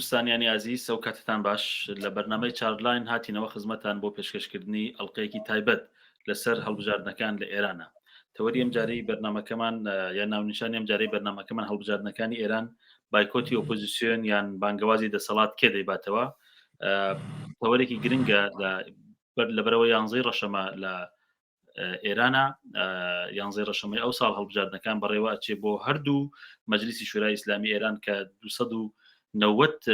کوردستانیانی ئازیز ئەو کاتتان باش لە بەرنامەی چارلاین هاتینەوە خزمەتان بۆ پێشکەشکردنی ئەڵلقەیەکی تایبەت لەسەر هەڵبژاردنەکان لە ئێرانە تەوەری ئەم جارەی بەرنمەکەمان یان ناونیشانی ئەم جارەی بەرنمەکەمان هەڵبژاردنەکانی ئێران بایکۆتی ئۆپۆزیسیۆن یان بانگەوازی دەسەڵات کێ دەیباتەوە تەوەرێکی گرنگە لەبەرەوە 11 ڕەشەمە لە ئێرانە 11 ڕەشەمەی ئەو ساڵ هەڵبژاردنەکان بەڕێوە ئەچێ بۆ هەردوو مەجلیسی شورای ئیسلامی ئێران کە 290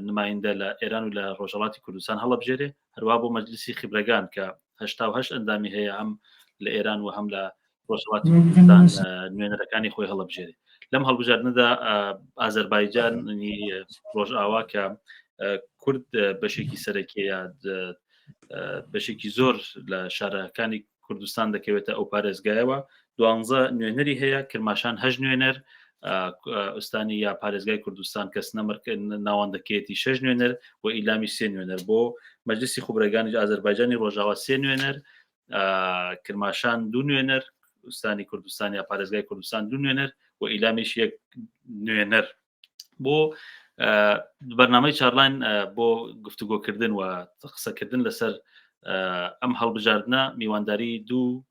نمایندە لە ئێران و لە ڕۆژهەڵاتی کوردستان هەڵەبژێرێ هەروە بۆ مەجلیسی خبرەکان کە 88 ئەندامی هەیە هەم لە ئێران و هەم لە ڕۆژهەڵاتی کوردستان نوێنەرەکانی خۆی هەڵەبژێرێ لەم هەڵبژاردنەدا ئازەربایجانی ڕۆژئاوا کە کورد بەشێکی سەرەکیە بەشێکی زۆر لە شارەکانی کوردستان دەکەوێتە ئەو پارێزگایەوە 12 نوێنەری هەیە کرماشان 8 نوێنەر ئوستانی یا پارێزگای کوردستان کەس ناوەندەکەیەتی 6 نوێنەر و ئیلامی 3 نوێنەر بۆ مەجلیسی خوبرەکانی ئازەربایجانی ڕۆژاوا 3 نوێنەر کرماشان 2 نوێنەر ئوستانی کوردستان یا پارێزگای کوردستان 2 نوێنەر و ئیلامیش 1 نوێنەر بۆ بەرنامەی چارلاین بۆ گفتوگۆکردن و قسەکردن لەسەر ئەم هەڵبژاردنە میوانداری دوو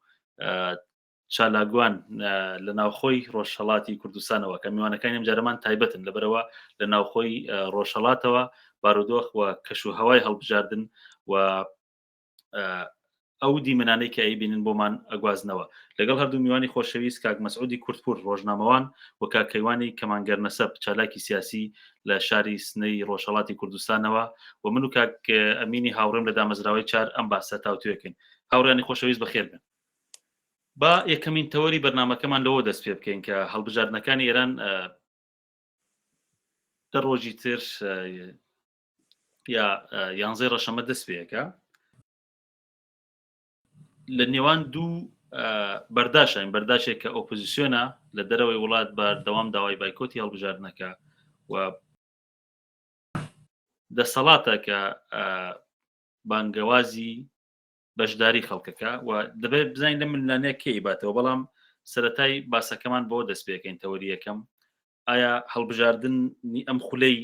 چالاگوان لە ناوخۆی ڕۆژهەڵاتی کوردستانەوە کە میوانەکانی ئەمجارەمان تایبەتن لەبەرەوە لە ناوخۆی ڕۆژهەڵاتەوە بارودۆخ و کەشوهەوای هەڵبژاردن و ئەو دیمەنانەی کە ئەیبینن بۆمان ئەگوازنەوە لەگەڵ هەردوو میوانی خۆشەویست کاک مەسعودی کورتپور ڕۆژنامەوان و کاکەیوانی کەمانگەر نەسەب چالاکی سیاسی لە شاری سنەی ڕۆژهەڵاتی کوردستانەوە و من و کاک ئەمینی هاوڕێم لە دامەزراوەی چار ئەم باسە تاوتوێکن هاوڕێنی خۆشەویست بەخێر بن با یەکەمین تەوەری بەرنمەکەمان لەوە دەست پێ بکەین کە هەڵبژاردنەکانی ئێران دە ڕۆژی تر یا 11 ڕەشەمە دەست پێەکە لە نێوان دوو بەرداشین بەرداشێک کە ئۆپۆزیسیۆنە لە دەرەوەی وڵات بەردەوام داوای بایکۆتی هەڵبژاردنەکە و دەسەڵاتە کە بانگەوازی بەشداری خەڵکەکە و دەبێت بزانین لە منلانەیە کێی باتەوە بەڵام سەرەتای باسەکەمان بۆ دەست پێەکەین تەوەری یەکەم ئایا هەڵبژاردننی ئەم خولەی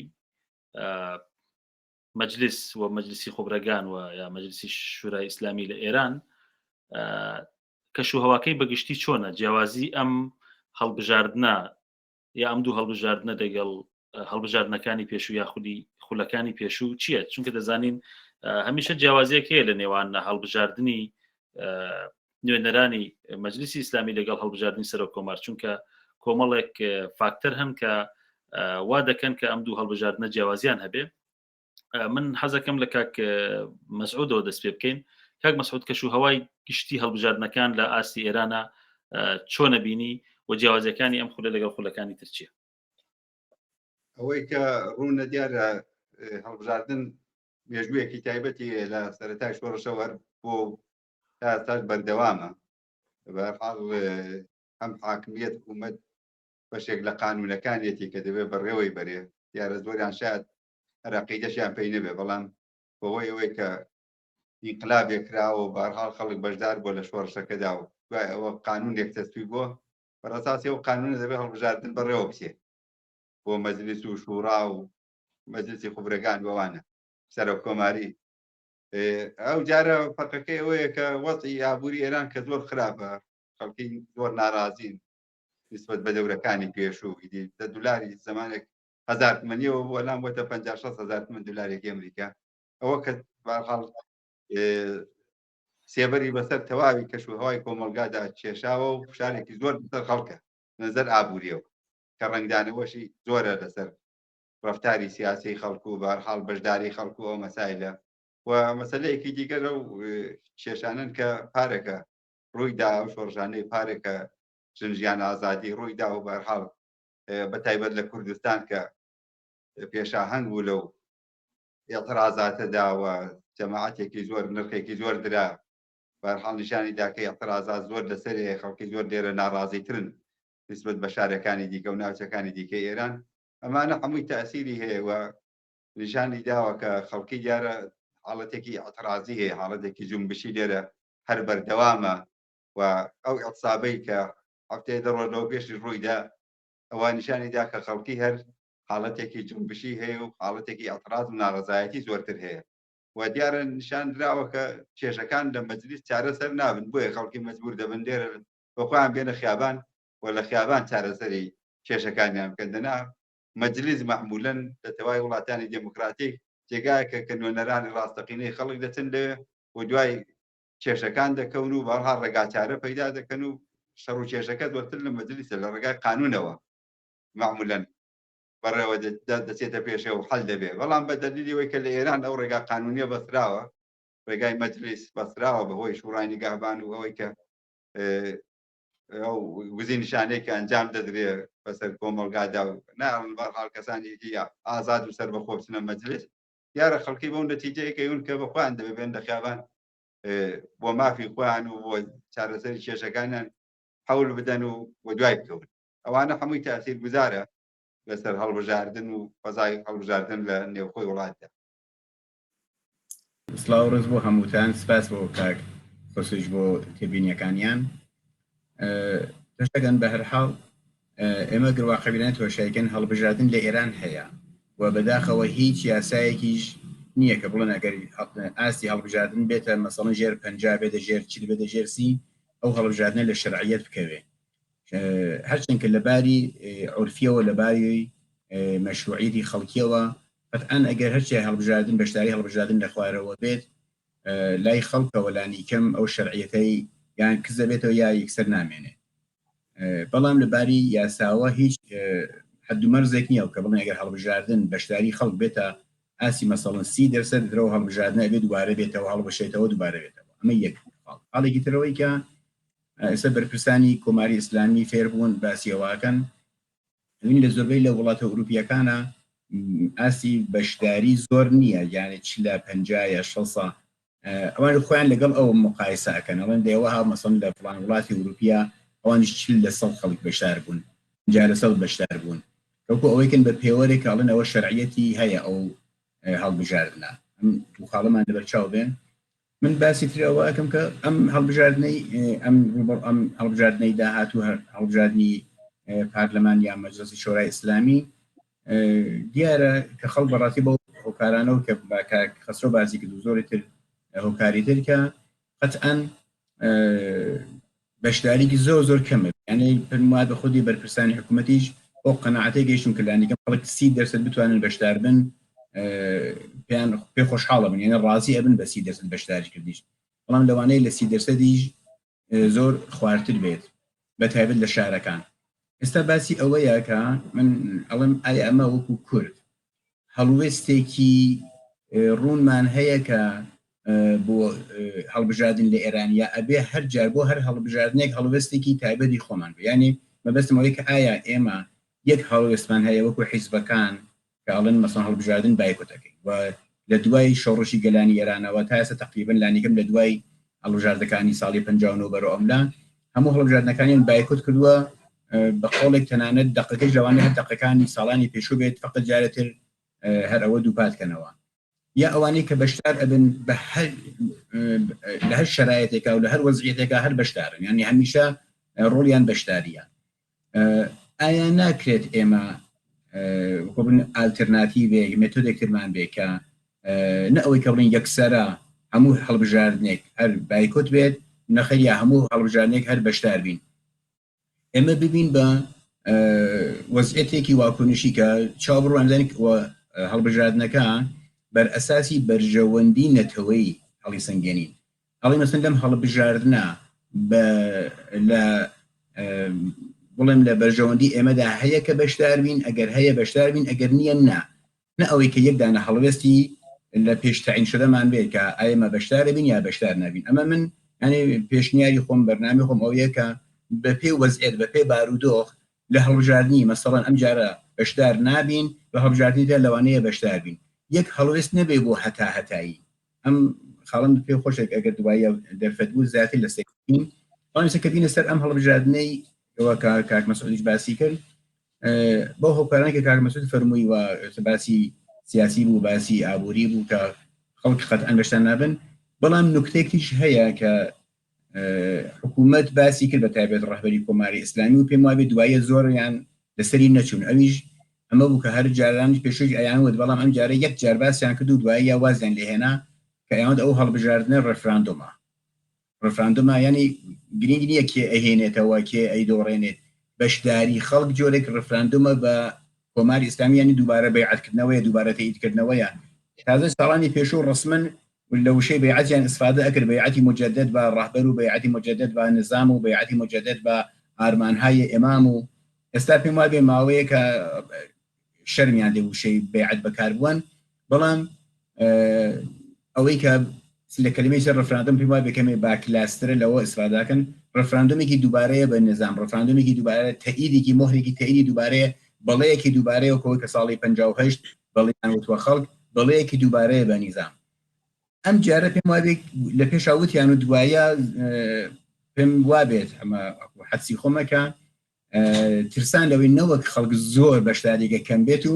مەجلیس و مەجلیسی خۆبرەگان و یا مەجلیسی شورای ئیسلامی لە ئێران کەشوهەواکەی بەگشتی چۆنە جیاوازی ئەم هەڵبژاردنە یا ئەم دوو هەڵبژاردنە دەگەڵ هەڵبژاردنەکانی پێشوو یاخودی خولەکانی پێشوو چییە چونکە دەزانین هەمیشە جیاوازیەک هەیە لە نێوان هەڵبژاردننی نوێنەرانی مەجلیسی ئیسلامی لەگەڵ هەڵبژاردننی سەر کۆمار چونکە کۆمەڵێک فاکتەر هەن کە وا دەکەن کە ئەم دوو هەڵبژاردنە جیاوازیان هەبێ من حەزەکەم لە کاک مەسعودەوە دەست پێ بکەین کاک مەسعود کەشوهەوای گشتی هەڵبژاردنەکان لە ئاستی ئێرانە چۆنە بینی و جیاوازیەکانی ئەم خولە لەگەڵ خولەکانی تر چییە ئەوەی کە ڕوونە دیارە هەڵبژاردن مێژوویەکی تایبەتی لە سەرەتای شۆڕشەوە بۆ تاش بەردەوامە بەحاڵ ئەم حاکمیت حکوومەت بەشێک لە قانونەکانێتی کە دەبێت بەڕێوەی بەرێ دیارە زۆریان شاید عەقیدەشیان پێی نەبێ بەڵام بەهۆی ئەوەی کە ئینقلابێک کراوە و بەهەرحاڵ خەڵک بەشدار بۆ لە شۆڕشەکەدا و دوای ئەوە قانونێک تەسوی بۆ بەڕاساسی ئەو قانونە دەبێت هەڵبژاردن بەڕێوە بچێ بۆ مەجلیس و شوڕا و مەجلیسی خوبرەکان بەوانە سەرۆک کۆماری ئەو جارە فەرقەکەی ئەوەیە کە وەزعی ئابووری ئێران کە زۆر خراپە خەڵکی زۆر ناڕازین نسبەت بە دەورەکانی پێشوو دولاری زمانێک 1000 تمەنیەوە بۆ لام بۆتە 56,000 تمەن دلارێکی ئەمریکا ئەوە کە بەحاڵ سێبەری بەسەر تەواوی کەشوهەوای کۆمەلگادا کێشاوە و فشارێکی زۆر بەسەر خەڵکە نەزەر ئابووریەوە کە ڕنگدانەوەشی زۆرە لەسەر ڕەفتاری سیاسی خەڵکو و بەهەرحاڵ بەشداری خەڵکو ئەو مەسایلە و مەسەلەیەکی دیگە لەو کێشانن کە پارێکە ڕوویدا و شۆڕژانەی پارێکە ژنجیان ئازادی ڕوویدا و بەهەرحاڵ بەتایبەت لە کوردستان کە پێشاهەنگ بوو لەو ئێعترازاتەدا و جەماعەتێکی زۆر نرخێکی زۆر درا بەهەرحاڵ نیشانی دا کە ئێعترازات زۆر لەسەرێ خەڵکی زۆر لێرە ناڕازیترن نسبەت بە شارەکانی دیکە و ناوچەکانی دیکەی ئێران ئەمانە هەمووی تەئسیری هەیە و نیشانی داوە کە خەڵکی دیارە حاڵەتێکی ئەعترازی هەیە حاڵەتێکی جومبشی لێرە هەر بەردەوامە و ئەو ئەعتسابەی کە هەفتەیە دە ڕۆژ لەوە پێشی ڕوویدا ئەوە نیشانی دا کە خەڵکی هەر حاڵەتێکی جنبشی هەیە و حاڵەتێکی ئەتراز و ناڕزایەتی زۆرتر هەیە و دیارە نیشاندراوە کە کێشەکان لە مەجلیس چارەسەر نابن بۆیە خەڵکی مەجبور دەبن لێرە بەخۆیان بێنە خیابان و لە خیابان چارەسەری کێشەکانیان بکەندەنا مەجلیس معمولەن لە تەوای وڵاتانی دموکراتیک جێگایەکە کە نوێنەرانی ڕاستەقینەی خەڵک دەچن لێ و دوای کێشەکان دەکەون و بەڵها ڕێگاچارە پەیدا دەکەن و شەڕ و کێشەکە زۆرتر لە مەجلیسە لە ڕێگای قانونەوە معمولەن بەڕێوە دەچێتە پێشەوە و حەل دەبێ بەڵام بە دەلیلی ئەوەی کە لە ئێران ئەو ڕێگا قانونیە بەستراوە ڕێگای مەجلیس بەستراوە بەهۆی شوڕای نیگەهبان و ئەوەی کە ئەو وزی نیشانەی کە ئەنجام دەدرێ بەسەر کۆمەڵگادا و ناڵن بەڵحاڵ کەسانێکی ئازاد و سەر بەخۆ بچنە مەجلیس دیارە خەڵکی بەو نەتیجەیە کەون کە بە خۆیان دەبێن لە خیابان بۆ مافی خۆیان و بۆ چارەسەری کێشەکانیان حەول بدەن و دوای بکەون ئەوانە هەمووی تاثیر گوزارە لەسەر هەڵبژاردن و فەزای هەڵبژاردن لە نێوخۆی وڵاتدا. سلااو ڕێز بۆ هەمووتان سپاس بۆ کاک خۆسش بۆ تێبینیەکانیان تشتەکەن بە هەرحاڵ ئێمە گرواقەبیلەن تۆشایکەن هەڵبژاردن لە ئێران هەیە و بەداخەوە هیچ یاسایەکیش نییە کە بڵێن ئەگەر ئاستی هەڵبژاردن بێتە مەسەڵەن ژێر 50 بێتە ژێر 40 بێتە ژێر 30 ئەو هەڵبژاردنە لە شەرعیەت بکەوێ هەرچەند کە لەباری عورفیەوە لەباری مەشروعیەتی خەڵکیەوە قەتعاً ئەگەر هەرچی هەڵبژاردن بەشداری هەڵبژاردن لە خوارەوە بێت لای خەڵکەوە لانی کەم ئەو شەرعیەتەی یان کز دەبێتەوە یا یەکسەر نامێنێ بەڵام لەباری یاساوە هیچ حدومەرزێک نییە کە بڵێن ئەگەر هەڵبژاردن بەشداری خەڵک بێتە ئاسی مەسەڵەن 30% درەوە هەڵبژاردنە بێت دووبارە بێتەوە هەڵبەشێتەوە دووبارە بێتەوە ئەمە یەک حاڵێکی ترەوەی کە ئێستا بەرپرسانی کۆماری ئیسلامی فێربوون باسیەوەکەن ئەوین لە زۆربەی لە وڵاتە ئوروپیەکانە ئاسی بەشداری زۆر نییە یعنی چ لە 50 یا 60 ئەوان خۆیان لەگەڵ ئەو مقایسە ئەکەن ئەڵێن دێوەها مەسەڵەن لە فڵان وڵاتی ئوروپیا ئەوانش 40 لە 100 خەڵک بەشدار بوون 50 لە 100 بەشدار بوون کەوکو ئەوەیکن بە پێوەرێک ئەڵێن ئەوە شەرعیەتی هەیە ئەو هەڵبژاردنە ئەم خاڵەمان لەبەرچاو بێن من باسی ترەوە ئەەکەم کە ئەم هەڵبژاردنەی ئەم هەڵبژاردنەی داهاتوو هەڵبژاردننی پارلەمان یا مەجلسی شۆرای ئیسلامی دیارە کە خەڵک بەڕاستی بۆ هۆکارانەوە کە خەسرۆ باسی کرد و زۆری تر هۆکاری تر کە قەتعاً بەشداریکی زۆر کەمە یعنی پرمات بە خودی بەرپرسانی حکوومەتیش بۆ قەناعەتەی گەیشتون کە لانیکەم خەڵک 30% بتوانن بەشدار بن پێ خۆشحاڵە بن یعنی ڕازی ئەبن بە 30% بەشداری کردیش بەڵام لەوانەیە لە 30%دیش زۆر خوارتر بێت بە تایبەت لە شارەکان ئێستا باسی ئەوەیە کە من ئەڵم ئایا ئەمە وەکو کورد هەڵوێستێکی ڕوونمان هەیە کە بۆ هەڵبژاردن لە ئێرانیا ئەبێ هەر جار بۆ هەر هەڵبژاردنێک هەڵوێستێکی تایبەتی خۆمان بێ ینی مەبەستم ئەوەی کە ئایا ئێمە یەک هەڵوێستمان هەیە وەکو حیزبەکان کە ئەڵێن مەسەڵەن هەڵبژاردن بایکۆتەکەی و لە دوای شۆڕشی گەلانی ئێرانەوە تا ئێستا تقریباً لانیکەم لە دوای هەڵبژاردنەکانی ساڵی 59 بەرەو ئەملا هەموو هەڵبژاردنەکانیان بایکۆت کردووە بە قۆڵێک تەنانەت دقەکەی لەوانەیە هەر دقەکانی ساڵانی پێشوو بێت فقط جارێتر هەر ئەوە دووپاتکەنەوە یا ئەوانەی کە بەشدار ئەبن بە لە هەر شرایەتێکا و لە هەر وەزعیەتێکا هەر بەشدارن یعنی هەمیشە ڕۆڵیان بەشداریە ئایا ناکرێت ئێمە بڵێن ئالترناتیڤێک مێتۆدێکترمان بێ کە نە ئەوەی کە بڵێن یەکسەرە هەموو هەڵبژاردنێک هەر بایکۆت بێت نەخەر یا هەموو هەڵبژاردنێک هەر بەشدار بین ئێمە ببین بە وەزعیەتێکی واکۆنشی کە چاوەڕوانزانێک هەڵبژاردنەکە بەر ئەساسی بەرژەوەندی نەتەوەی هەڵی سنگێنین هەڵی مەسەن لەم هەڵبژاردنە لە بڵێم لە بەرژەوەندی ئێمەدا هەیە کە بەشدار بین ئەگەر هەیە بەشدار بین ئەگەر نییە نە ئەوەی کە یەکدانە هەڵوێستی لە پێشتەعین شدەمان بێت کە ئێمە بەشدارە بین یا بەشدار نابین ئەمە من ینی پێشنیاری خۆم بەرنامەی خۆم ئەوەیە کە بە پێ وەزعیت بە پێ بارودۆخ لە هەڵبژاردننی مەسەڵەن ئەم جارە بەشدار نابین بە هەڵبژاردنیدا لەوانەیە بەشدار بین یەک هەڵوێست نەبێ بۆ هەتایی ئەم خاڵم پێ خۆشێک ئەگەر دوایە دەرفەت بوو زیاتر لە سێکین بەڵام کە بینە سەر ئەم هەڵبژاردنەی ئەوە کاک مەسعودیش باسی کرد بۆ هۆکارانێک کاک مەسعود فەرمووی و باسی سیاسی بوو باسی ئابووری بوو کە خەڵک قەتعاً بەشدار نابن بەڵام نوکتێکیش هەیە کە حکوومەت باسی کرد بە تایبەت ڕەهبەری کۆماری ئیسلامی و پێم وابێت دوایە زۆریان لەسەری نەچوون ئەویش ئەمە بوو کە هەر جارانی پێشووی ئەیانوت بەڵام ئەم جارە یەک جار باسییان کرد و دوایی یا وازیان لێهێنا کە ئەوەند ئەو هەڵبژاردنە ڕفراندۆمە ینی گرنگ نییە کێ ئەهێنێتەوە کێ ئەیدۆڕێنێت بەشداری خەڵک جۆرێک ڕفراندۆمە بە کۆماری ئیسلامیانی دووبارە بەیعەتکردنەوەی دووبارە تاییدکردنەوەیە تازە ساڵانی پێشوو ڕسمن لە وشەی بەیعەتیان ئستفادە ئەکرد بەیعەتی مجدد بە ڕاهبەر و بەیعەتی مجدد بە نظام و بەیعەتی مجدد بە ئارمانهای ئێمام و ئێستا پێم وابێ ماوەیە کە شەرمیان لێ وشەی بەیعەت بەکاربوون بەڵام ئەوەی کە لە کلمەی سەر ڕفراندۆم پێم وابێ کەمێ باکلاسرە لەوە ئستفادەکەن ڕفراندۆمێکی دووبارەیە بە نظام ڕفراندۆمێکی دووبارە تەئیدێکی مۆهرێکی تەئیدی دووبارەیە بەڵەیەکی دووبارەیە کەوە کە ساڵی 58 بەڵێیان وتوە خەڵک بەڵەیەکی دووبارەیە بە نیزام ئەم جارە پێم وابێت لە پێشاوتیان و دوایە پێم وابێت ئەمە حەدسی خۆمەکە ترسان لەوەی نەوەک خەڵک زۆر بەشداریگە کەم بێت و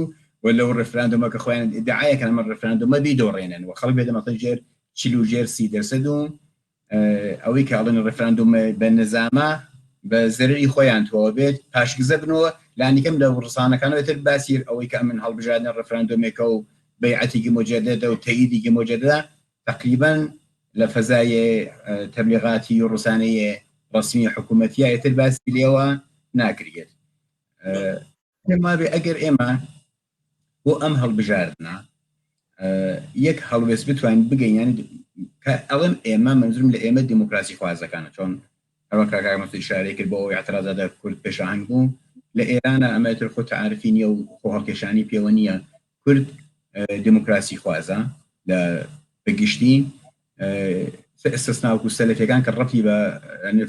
لەو ڕفراندۆمە کە خۆیان ئیدعایەکەن ئەمە ڕفراندۆمە بیدۆڕێنن و خەڵک بێت مەتەن ژێر 40% و ئەوەی کە ئەڵێن ڕفراندۆمە بە نظامە بە زەرری خۆیان تۆوە بێت پاشگزە بنەوە لانیکەم لە ڕسانەکانەوەتر باسی ئەوەی کە من هەڵبژاردنە ڕفراندۆمێکە و بەیعەتێکی مجددە و تەئیدێکی مجددە تقریبا لە فەزای تەبلیغاتی و ڕسانەی ڕسمی حکوومەتیە ئێتر باسی لێوە ناکرێت پێم وابێ ئەگەر ئێمە بۆ ئەم هەڵبژاردنە یەک هەڵوێست بتوانین بگەین یانی ئەڵێم ئێمە منزورم لە ئێمە دیموکراسی خوازەکانە چۆن ئەوە کاکامەتی ئیشارەی کرد بۆ ئەوەی اعتراضات کورد پێشاهنگ بوو لە ئێرانە ئەمەتر خۆ تعاریفی نییە و خۆ هەڵکێشانی پێوە نییە کورد دیموکراسی خوازە لە بەگشتی ئستثناوەکو سەلەفیەکان کە ڕەتی بە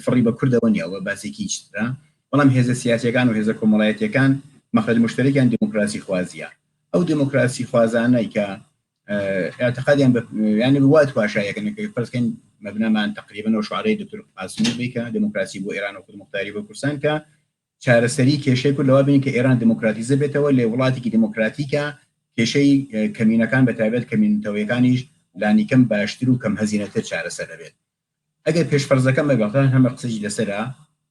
فڕی بە کوردەوە نییە و باسێکی چترا بەڵام هێزە سیاسیەکان و هێزە کۆمەڵایەتیەکان مەخرج مشترەکیان دیموکراسی خوازیە ئەو دیموکراسی خوازانەی کە اعتقادیان ینی وات واشایەکەن کە فەرزکەین مەبنامان تقریبا و شعارەی دکتۆر قاسمی بیکە دیموکراسی بۆ ئێران و خودمختاری بۆ کوردستان کە چارەسەری کێشەی کورد لەوە بینین کە ئێران دیموکراتیزە بێتەوە لە وڵاتێکی دیموکراتیکە کێشەی کەمینەکان بەتایبەت کەمینەوەیەکانیش لانیکەم باشتر و کەم هەزینەتر چارەسەر دەبێت ئەگەر پێشفەرزەکەم بەبێتان هەمە قسەی لەسەرە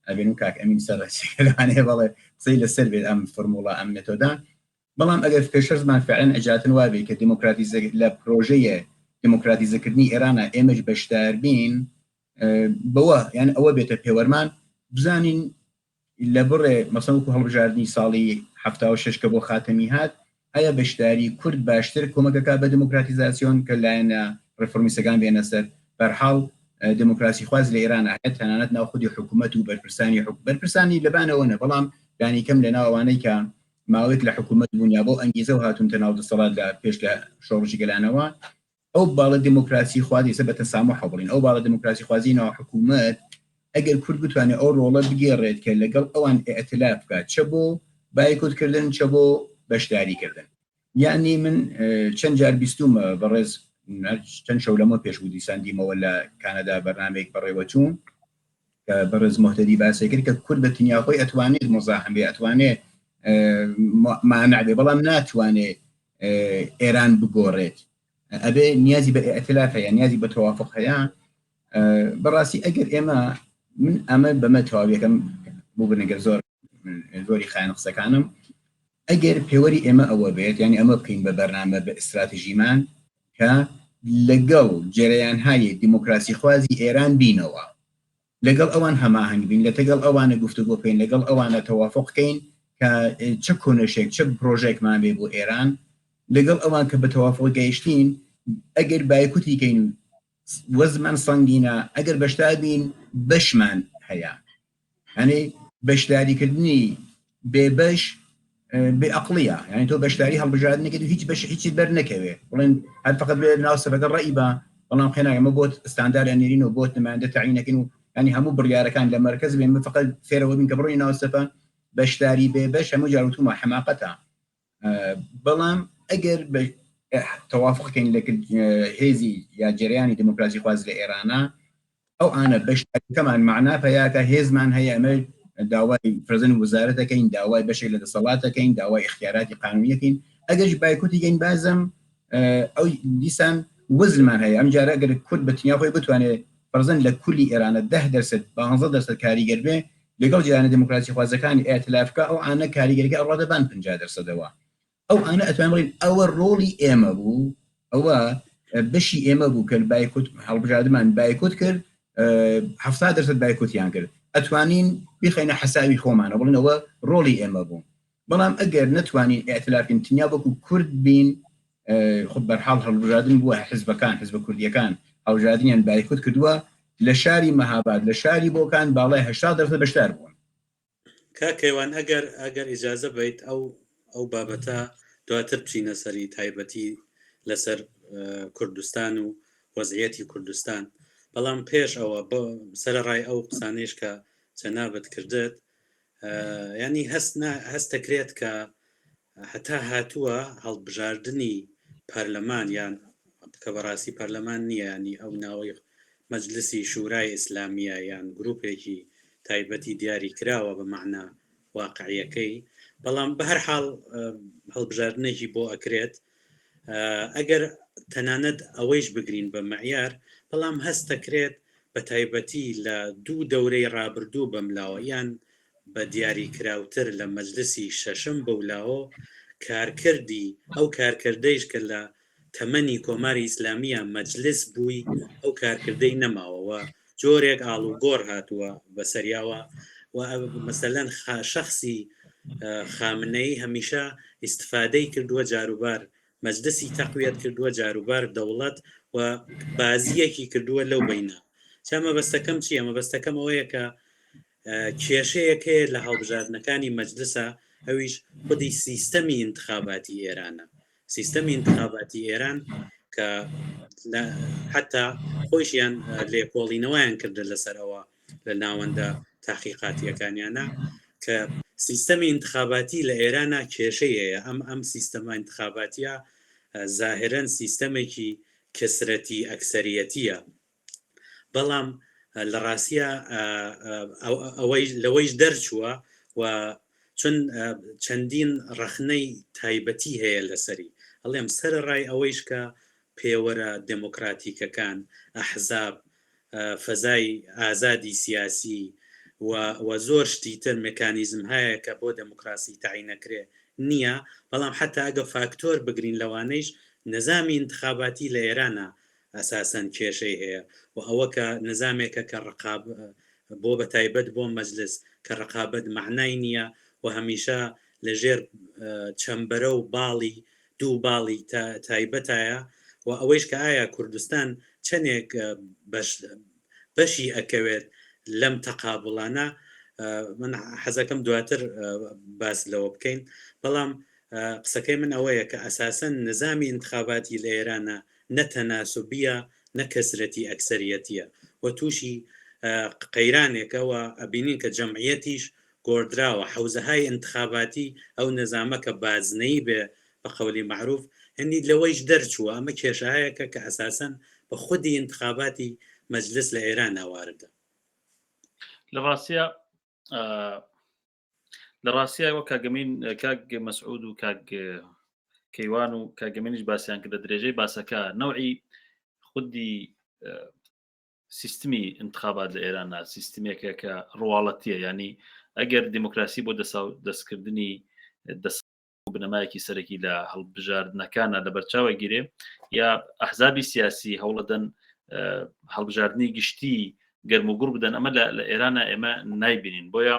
ئەبێن و کاک ئەمین سەرەسیەکانێ بەڵێ قسەی لەسەر بێت ئەم فۆرموڵە ئەم مێتۆدا بەڵام ئەگەر پێشەرزمان فعلەن ئەجاتن وابێ کە دیموکراتیزە لە پرۆژەیە دیموکراتیزەکردنی ئێرانە ئێمەش بەشدار بین بەوە یان ئەوە بێتە پێوەرمان بزانین لە بڕێ مەسەڵکو هەڵبژاردننی ساڵی 76 کە بۆ خاتەمی هات ئایا بەشداری کورد باشتر کۆمەکەکە بە دیموکراتیزاسیۆن کە لایەنە ڕفۆرمیستەکان بێنە سەر بەرحاڵ دیموکراسی خواز لە ئێران هەیە تەنانەت ناوخودی حکوومەت و بەرپرسانی لەبانەوەنە بەڵام دانیکەم لە ناوانەی کە ماوەیەک لە حکوومەت بوونیا بۆ ئەنگیزە و هاتون تەناو دەسەڵات لە پێش لە شۆڕژی گەلانەوە ئەو باڵە دیموکراسی خوازی سە بە تەسامح بڵین ئەو باڵە دیموکراسی خوازی ناو حکوومەت ئەگەر کورد بتوانێت ئەو ڕۆڵە بگێڕێت کە لەگەڵ ئەوان ئێتلاف بکات چە بۆ بایکوتکردن چە بۆ بەشداریکردن یعنی من چەند جار بیستومە بەڕێز چەند شەو لەمە پێش بوو دیسان دیمەوە لە کانەدا بەرنامەیەک بەڕێوەچوون کە بەڕێز مۆحتەدی باسی کرد کە کورد بە تەنیاخۆی ئەتوانێت مزاحم بێ ئەتوانێت مانع بێ بەڵام ناتوانێت ئێران بگۆڕێت ئەبێ نیازی بە ئێتلاف هەیە نیازی بە تەوافق هەیە بەڕاستی ئەگەر ئێمە من ئەمە بەمە تەواویەکەم بوو بنەگەر زۆری خایەن قسەکانم ئەگەر پێوەری ئێمە ئەوە بێت یعنی ئەمە بکەین بە بەرنامە بە ئستراتیژیمان کە لەگەڵ جێرەیانهای دیموکراسی خوازی ئێران بینەوە لەگەڵ ئەوان هەماهنگ بین لە تەگەڵ ئەوانە گفتوگۆ بکەین لەگەڵ ئەوانە تەوافق بکەین کە چه کۆنەشێک چه پرۆژێکمان بێ بۆ ئێران لەگەڵ ئەوان کە بە تەوافق گەیشتین ئەگەر بایکوتی کەین وەزمان سەنگینە ئەگەر بەشدار بین بەشمان هەیە هەنێ بەشداریکردنی بێبەش بێعقلیە یعنی تۆ بەشداری هەڵبژاردنەکەی هیچ بەش هیچی بەر نەکەوێ بڵێن هەر فقط بێ ناو سەرەکە ڕەئی بە بەڵام خێناگەمە بۆت ستاندار ئەنێرین و بۆت نمایندە تەعیینەکەین و ینی هەموو بڕیارەکان لە مەرکەز بێن فقط فێرەوە بین کە بڕۆی ناو سەفە بەشداری بێبەش هەموو جاروتومە حماقەتە بەڵام ئەگەر تەوافقکەین لە هێزی یا جریانی دیموکراسی خواز لە ئێرانە ئەو ئانە بەشداریەکەمان معنا پەیاکە هێزمان هەیە ئەمە داوای فرزن وزارەتەکەین داوای بەشێک لە دەسەڵاتەکەین داوای اختیاراتی قانونیەکەین ئەگەرش بایکوتی گەین بازم ئەو دیسان وزنمان هەیە ئەم جارە ئەگەر کورد بەتەنیا خۆی بتوانێت فرزن لە کولی ئێرانە 10% 15% کاریگەر بێ لەگەڵ جیرانە دیموکراسی خوازەکانی ئێتلافکە ئەو ئانە کاریگەریەکە ئەڕادەبان 50%ەوە ئەو ئەنە ئەتوانین ئەوە ڕۆڵی ئێمە بوو ئەوە بەشی ئێمە بوو کە بایکوت هەڵبژاردنمان بایکوت کرد 70% بایکوتیان کرد ئەتوانین بخەینە حساوی خۆمانە بڵنەوە ڕۆڵی ئێمە بوو بەڵام ئەگەر نتوانین ئێعتلافین تنیا بەکو کورد بین خب بەرحاڵ هەڵبژاردن بووە حزبەکان حزب کوردیەکان هەڵبژاردنیان بایکوت کردووە لە شاری مەهاباد لە شاری بۆکان باڵای 80% بەشدار بوون کاکەوان ئەگەر ئیجازە بیت ئەو بابەتە دواتر بچینە سەری تایبەتی لەسەر کوردستان و وەزعیەتی کوردستان بەڵام پێش ئەوە سەرڕای ئەو قسانێش کە جەنابەت کردت ینی هەستەکرێت کە هەتا هاتووە هەڵبژاردننی پەرلەمان یان کە بەڕاستی پەرلەمان نییە ینی ئەو ناوەی مەجلسی شورای ئیسلامیە یان گروپێکی تایبەتی دیاری کراوە بە معنە واقعیەکەی بەڵام بە هەر حاڵ هەڵبژاردنێکی بۆ ئەکرێت ئەگەر تەنانەت ئەوەیش بگرین بە مەعیار بەڵام هەستەکرێت بە تایبەتی لە دوو دەورەی ڕابردوو بەملاوە یان بە دیاری کراوتر لە مەجلسی شەشم بەولاوە کارکردی ئەو کارکردەیش کە لە تەمەنی کۆماری ئیسلامیە مەجلس بووی ئەو کارکردەی نەماوەوە جۆرێک ئاڵوگۆڕ هاتووە بەسەریاوە و مەسەلەن شخصی خامنەی هەمیشە ئیستفادەی کردووە جاروبار مەجلسی تەقویەت کردووە جاروبار دەوڵەت و بازیەکی کردووە لەو بینە چامە بەستەکەم چیە مەبەستەکەم ئەوەیە کە کێشەیەکەیە لە هەڵبژاردنەکانی مەجلسە ئەویش خودی سیستەمی انتخاباتی ئێرانە سیستەمی انتخاباتی ئێران کە حتا خۆشیان لێکۆڵینەوەیان کردە لەسەرەوە لە ناوەندە تاقیقاتیەکانیانە کە سیستەمی انتخاباتی لە ئێرانە کێشەیەیە ئەم سیستەمە انتخاباتیە ظاهرەن سیستەمێکی کەسرەتی ئەکسەریەتیە بەڵام لە ڕاستیە لەوەیش دەرچووە و چون چەندین ڕەخنەی تایبەتی هەیە لەسەری هەڵێم سەرڕای ئەوەیش کە پێوەرە دموکراتیکەکان ئەحزاب فەزای ئازادی سیاسی و زۆر شتی تر مکانیزم هەیە کە بۆ دموکراسی تعینەکرێ نییە بەڵام حتا ئەگە فاکتۆر بگرین لەوانەیش نظامی انتخاباتی لە ئێرانە ئەساسەن کێشەی هەیە و ئەوە کە نظامێکە کە ڕقاب بۆ بە تایبەت بۆ مەجلس کە ڕقابەت معنای نییە و هەمیشە لەژێر چەمبەرە و باڵی دوو باڵی تایبەتایە و ئەوەیش کە ئایا کوردستان چەندێک بەشی ئەکەوێت لەم تەقابڵانە من حەزەکەم دواتر باس لەوە بکەین بەڵام قسەکەی من ئەوەیە کە ئەساسەن نظامی انتخاباتی لە ئێرانە نەتەناسوبیە نەکەسرەتی ئەکسەریەتیە و تووشی قەیرانێکەوە ئەبینین کە جەمعیەتیش گۆردراوە حوزەهای انتخاباتی ئەو نظامەکە بازنەی بێ بە قەولی معروف هەنی لەوەیش دەرچووە ئەمە کێشەهایەکە کە ئەساسەن بە خودی انتخاباتی مەجلس لە ئێران ناواردە لە ڕاستیە وە کاگەمین کاک مەسعود و کاک کەیوان و کاگەمینیش باسییان کە لە درێژەی باسەکە نەوعی خودی سیستمی انتخابات لە ئێرانە سیستمێکە کە ڕواڵەتیە ینی ئەگەر دیموکراسی بۆ دەستکردنی بنەمایەکی سەرەکی لە هەڵبژاردنەکانە لە بەرچاوە گیرێ یا ئەحزابی سیاسی هەوڵەدەن هەڵبژاردننی گشتی گەرم و گوڕ بدەن ئەمە لە ئێرانە ئێمە نایبینین بۆیە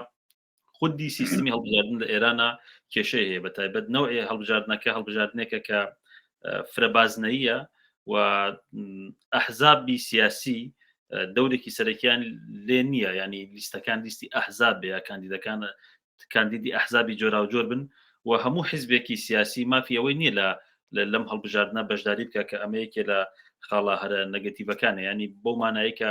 خودی سیستمی هەڵبژاردن لە ئێرانە کێشەی هەیە بە تایبەت نەوعی هەڵبژاردنەکە هەڵبژاردنێکە کە فرەبازنەیە و ئەحزابی سیاسی دەورێکی سەرەکیان لێ نییە ینی لیستەکان لیستی ئەحزاب بێ کاندیدەکان کاندیدی ئەحزابی جۆرا و جۆر بن و هەموو حیزبێکی سیاسی مافی ئەوەی نییە لەم هەڵبژاردنە بەشداری بکە کە ئەمەیەکێ لە خاڵە هەرە نەگەتیڤەکانە ینی بۆ مانایکە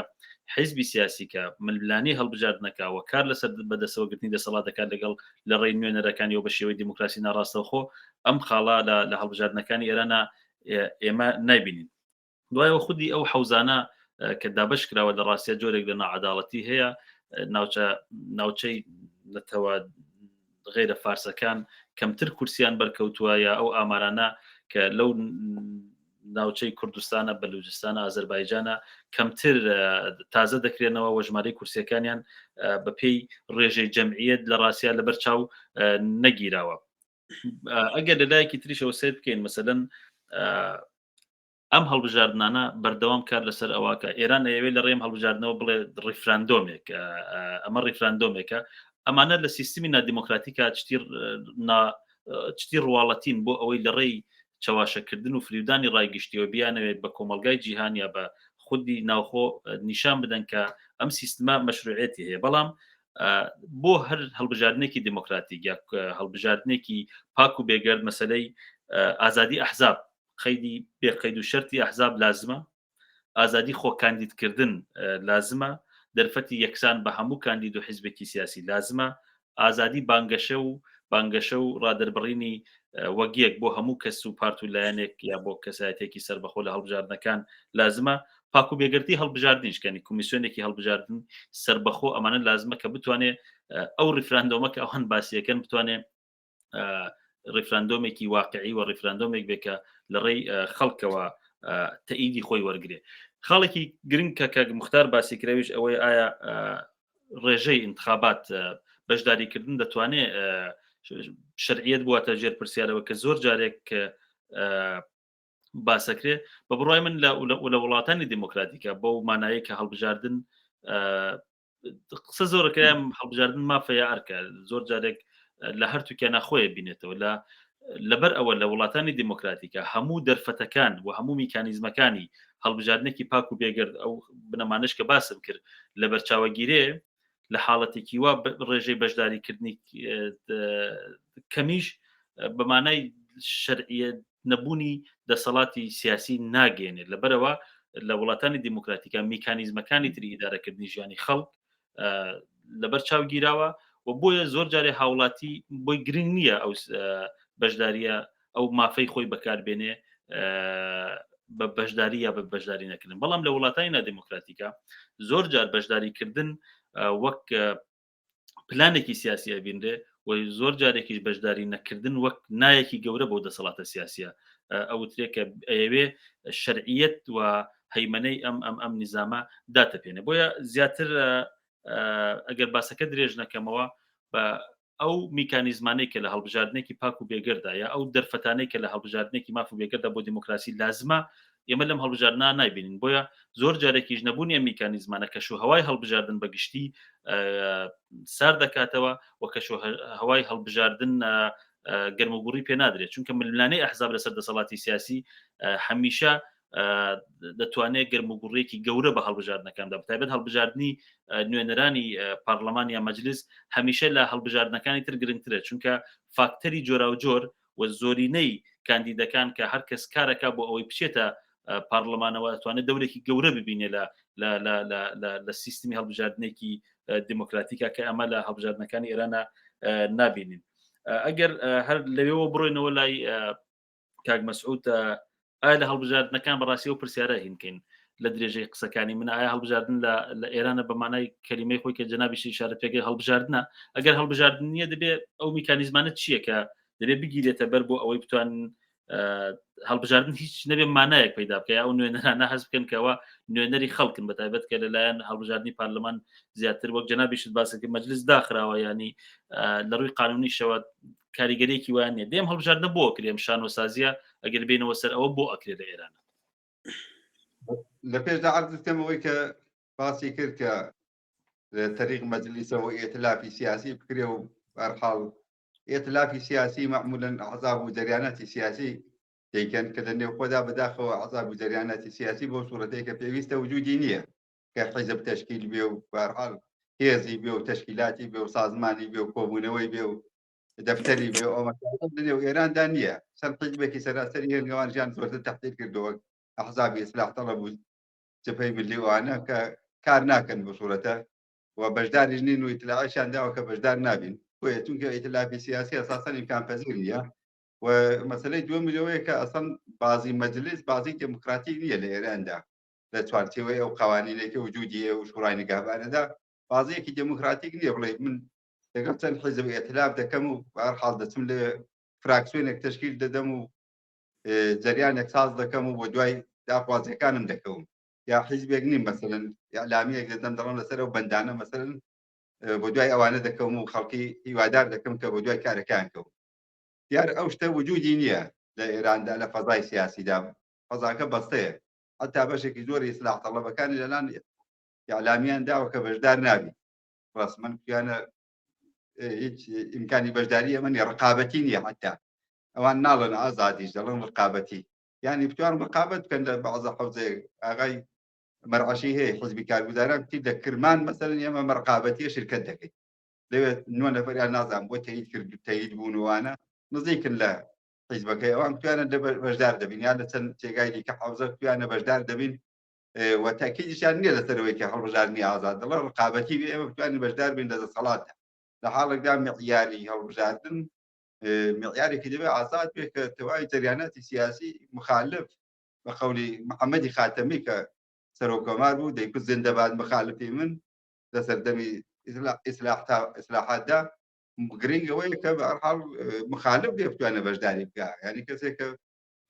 حیزبی سیاسی کە ململانی هەڵبژاردنەکە و کار لەسەر بەدەسەوەگرتنی دەسەڵاتەکان لەگەڵ لە ڕێی نوێنەرەکانی و بە شێوەی دیموکراسی ناڕاستەوخۆ ئەم خاڵا لە هەڵبژاردنەکانی ئێرانە ئێمە نایبینین دوایەوە خودی ئەو حەوزانە کە دابش کراوە لە ڕاستیە جۆرێک لە ناعەداڵەتی هەیە ناوچەی نەتەوە غیرە فارسەکان کەمتر کورسیان بەرکەوتووە یا ئەو ئامارانە کە لەو ناوچەی کوردستانە بەلوچستانە ئازەربایجانە کەمتر تازە دەکرێنەوە وەژمارەی کورسیەکانیان بە پێی ڕێژەی جەمعیەت لە ڕاستیە لەبەر چاو نەگیراوە ئەگەر لەلایەکی تریشەوە سێ بکەین مەسەلەن ئەم هەڵبژاردنانە بەردەوام کار لەسەر ئەوواکە ئێران ئەوێ لە ڕێم هەڵبژاردنەوە بڵێ ڕیفراندۆمێک ئەمە ڕیفراندۆمێکە ئەمانە لە سیستمی نادیموکراتیکە چتی ڕواڵەتین بۆ ئەوەی لە ڕێی چاواشەکردن و فریودانی ڕایگەشتیەوە بیانەوێت بە کۆمەلگای جیهان یا بە خودی ناوخۆ نیشان بدەن کە ئەم سیستما مەشروعێتی هەیە بەڵام بۆ هەر هەڵبژاردنێکی دموکراتیک یا هەڵبژاردنێکی پاک و بێگەرد مەسلەی ئازادی ئەحزاب خەیدی بێقەید و شەرتی ئەحزاب لازمە ئازادی خۆ کاندیدکردن لازمە دەرفەتی یەکسان بە هەموو کاندید و حیزبێکی سیاسی لازمە ئازادی بانگەشە و ڕادەربڕینی وەگیەک بۆ هەموو کەس و پارت و لایەنێک یا بۆ کەسایەتێکی سربەخۆ لە هەڵبژاردنەکان لازمە پاک و بێگەرتی هەڵبژاردنیشکەنی کمیسیۆنێکی هەڵبژاردن سربەخۆ ئەمانە لازمە کە بتوانێت ئەو ریفراندۆمەکە ئەوهەن باسیەکەن بتوانێت ریفراندۆمێکی واقعی و ریفراندۆمێک بێکە لە ڕێی خەڵکەوە تەئیدی خۆی وەرگێ خاڵێکی گرنگ کە مختار باسی کراویش ئەوەی ئایا ڕێژەی انتخابات بەشداریکردن دەتوانێت شەرعیەت بواتە ژێر پرسیارەوە کە زۆر جارێک باسەکرێ بە بڕای من لە وڵاتانی دموکراتیکە بۆ مانایی کە هەڵبژاردن قسە زۆرەکەیان هەڵبژاردن مافەیە ئەرکە زۆر جارێک لە هەرتووکە ناخۆیە بینێتەوە لەبەر ئەوە لە وڵاتانی دموکراتیکە هەموو دەرفەتەکان و هەموو میکانیزمەکانی هەڵبژاردنێکی پاک و بێگەرد ئەو بنەمانش کە باسم کرد لە بەرچاوەگیرێ لە حاڵەتێکی وا ڕێژەی بەشداریکردنی کەمیش بەمانای شەرعیەت نەبوونی دەسەڵاتی سیاسی ناگەێنێت لەبەرەوە لە وڵاتانی دیموکراتیکە میکانیزمەکانی تری ئیدارەکردنی ژیانی خەڵک لەبەر چاوگیراوە و بۆیە زۆر جارێ هاوڵاتی بۆی گرنگ نییە ئەو بەشداریە ئەو مافەی خۆی بەکاربێنێ بە بەشداری یا بە بەشداری نەکردن بەڵام لە وڵاتانی نادیموکراتیکە زۆر جار بەشداریکردن وەک پلانێکی سیاسی ئەبینرێ و زۆر جارێکیش بەشداری نەکردن وەک نایەکی گەورە بۆ دەسەڵاتە سیاسیە ئەوترێکە ئەوێ شەرعیەت و هەیمەنەی ئەم نیزامە داتەپێنێ بۆیە زیاتر ئەگەر باسەکە درێژ نەکەمەوە بە ئەو میکانیزمانەی کە لە هەڵبژاردنێکی پاک و بێگەردە یا ئەو دەرفەتانەی کە لە هەڵبژاردنێکی ماف و بێگەردە بۆ دیموکراسی لازمە ئێمە لەم هەڵبژاردنە نایبینین بۆیە زۆر جارێکیش نەبوونی ئەم میکانیزمانە کەش و هەوای هەڵبژاردن بەگشتی سار دەکاتەوە و کەش و هەوای هەڵبژاردن گەرمەگوڕی پێ نادرێت چونکە ململانەی ئەحزاب لەسەر دەسەڵاتی سیاسی هەمیشە دەتوانێت گەرمەگوڕێکی گەورە بە هەڵبژاردنەکاندا بتایبەت هەڵبژاردننی نوێنەرانی پارلەمان یا مەجلیس هەمیشە لە هەڵبژاردنەکانی تر گرنگترێت چونکە فاکتەری جۆرا و جۆر و زۆرینەی کاندیدەکان کە هەر کەس کارەکە بۆ ئەوەی بچێتە پارلەمانەوە توانێت دەورێکی گەورە ببینێ لە سیستمی هەڵبژاردنێکی دموکراتیکە کە ئەمە لە هەڵبژاردنەکانی ئێرانە نابینین ئەگەر هەر لەوێەوە بڕۆینەوە لای کاک مەسعود ئایا لە هەڵبژاردنەکان بەڕاستی و پرسیارە هینکەین لە درێژەی قسەکانی من ئایا هەڵبژاردن لە ئێرانە بەمانای کەلیمەی خۆی کە جەنابیشی ئشارەت پێکرد هەڵبژاردنە ئەگەر هەڵبژاردن نییە دەبێت ئەو میکانیزمانە چییە کە دەبێت بگیرێتە بەر بۆ ئەوەی بتوان هەڵبژاردن هیچ نەبێ مانایەک پیدا بکە ئەو نوێنەرانە حەز بکەن کەەوە نوێنەری خەڵکن بەتایبەت کە لەلایەن هەڵبژاردننی پارلەمان زیاتر وەک جەنابیشت باسەکە مەجلس داخراوە ینی لە ڕووی قانونی شەوە کاریگەرێکی وانە دێم هەڵبژاردنە بۆ کرێم شانۆسازیە ئەگەر بینەوە سەر ئەوە بۆ ئەکرێ لە ئێرانە لە پێشدا عرضکەمەوەی کە باسی کرد کە طريق مجلسەوە ئێتلافی سیاسی بکرێ و بەرحاڵ ئێتلافی سیاسی معمولا عذاب و جریاناتی سیاسی دەیکەن کە لە نێو خۆدا بەداخەوە عذاب و جریاناتی سیاسی بۆ سوورەتەی کە پێویستە وجودی نییە کە حیزب تشکیل بێ و بەرحاڵ هێزی بێ و تشکیلاتی بێ و سازمانی بێ و کۆبوونەوەی بێ و دەفتەری بێ ئەو لە نێو ئێراندا نییە سەر حیزبێکی سەراسەری هێرگەوانیان زۆرتر تەحقیق کردەوە ئەحزابی ئیسلاح طەلەب و جبهەی ملی وانە کە کار ناکەن بە سوورەتە و بەشداریش نین و ئیتلاعیشیان داوە کە بەشدار نابین بۆیە چونکە ئیتلافی سیاسی ئەساساً ئیمکانپەزیر نییە و مەسەلەی دووەمیەوەیە کە ئەسڵ بازی مەجلیس بازی دموکراتیک نییە لە ئێراندا لە چوارچێوەی ئەو قوانینێکی وجودیە و شوڕای نیگهبانەدا بازیەکی دموکراتیک نییە بڵێ من لەگەڵ چەند حیزب ئێتلاف دەکەم و بەهەرحاڵ دەچم لە فراکسیۆنێک تشکیل دەدەم و جەریانێک ساز دەکەم و بۆ دوای داخوازیەکانم دەکەوم یا حیزبێک نیم مەسەلەن ئیعلامیەک دەدەم دەڕۆن لەسەر ئەو بەندانە مەسەلەن بۆ دوای ئەوانە دەکەم و خەڵکی هیوادار دەکەم کە بۆ دوای کارەکان کەوم دیارە ئەو شتە وجودی نییە لە ئێراندا لە فەزای سیاسیدا فەزاکە بەستەیە حتا بەشێکی زۆری ئیسلاح تەڵەبەکانی لەلان ئیعلامیان داوە کە بەشدار نابی ڕسمەن پیانە هیچ ئیمکانی بەشداری ئەمە نیە ڕقابەتی نییە حتا ئەوان ناڵن ئازادیش دەڵێن ڕقابەتی یعنی بتوان ڕقابەت بکەن لە بەعزە حەوزەیەک ئاغای مەرعەشی هەیە حزبی کارگوزاران کتی لە کرمان مەسەلەن ئێمە مەرقابەتیە شرکت دەکەین لەوێت 9 نەفەریان نازانم بۆ تەیید کرد تەیید بوونوانە نزیکن لە حیزبەکەی ئەوان توانن بەشدار دەبین یا لە چەند تێگای دیکە حەوزە توانە بەشدار دەبین و تاکیدیشان نییە لەسەرەوەی کە هەڵبژاردننی ئازاد دەڵێ ڕقابەتی ئێمە بتوانین بەشدار بین لە دەسەڵاتە لە حاڵێکدا معیاری هەڵبژاردن معیارێکی دەبێت ئازاد بێت کە تەواوی جەریاناتی سیاسی مخالف بە قەولی محەممەدی خاتەمی کە سەرۆکۆمار بوو دەیکوت زیندەباد مخالفی من لە سەردەمی ئیسلاحاتدا گرنگەوەی کە بەهەرحاڵ مخالف بێ بتوانە بەشداری بکە ینی کەسێک کە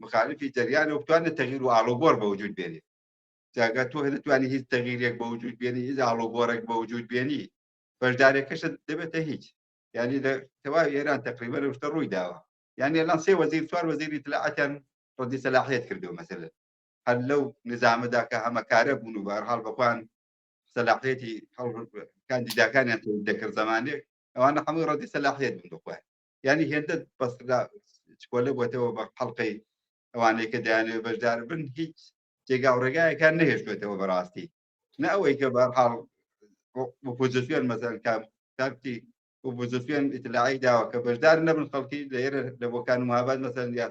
مخالفی جەریان و بتوانێت تەغییر و ئاڵوگۆڕ بە وجود بێنێت جاگە تۆ نتوانی هیچ تەغییرێک بە وجود بێنی هیچ ئاڵوگۆڕێک بە وجود بێنی بەشدارێکەشت دەبێتە هیچ ینی لە تەواوی ئێران تقریبا لە شتە ڕووی داوە یعنی لەڵام 3 وەزیر 4 وەزیری اطلاعاتیان ڕەدی سەلاحیەت کردو مەسەلەن هەر لەو نظامەدا کە هەمەکارە بوون و بەهەرحاڵ بەخوان سەلاحیەتی کاندیداکانیان تۆ دەکرد زمانێک ئەوانە هەمووی ڕەدی سەلاحیەت بوون بخوای ینی هێندە بەسرا چکۆلە بۆتەوە بە حەڵقەی ئەوانەی کە دەیانێت بەشدار بن هیچ جێگا و ڕێگایەکان نەهێشتوێتەوە بەڕاستی نە ئەوەی کە بەهەرحاڵ ئۆپۆزیسیۆن مەسەلەن کارتی ئۆپۆزیسیۆن ئیتلاعی داوە کە بەشدار نەبن خەڵکی لە ئێرە لە بۆکان و ماباد مەسەلەن یا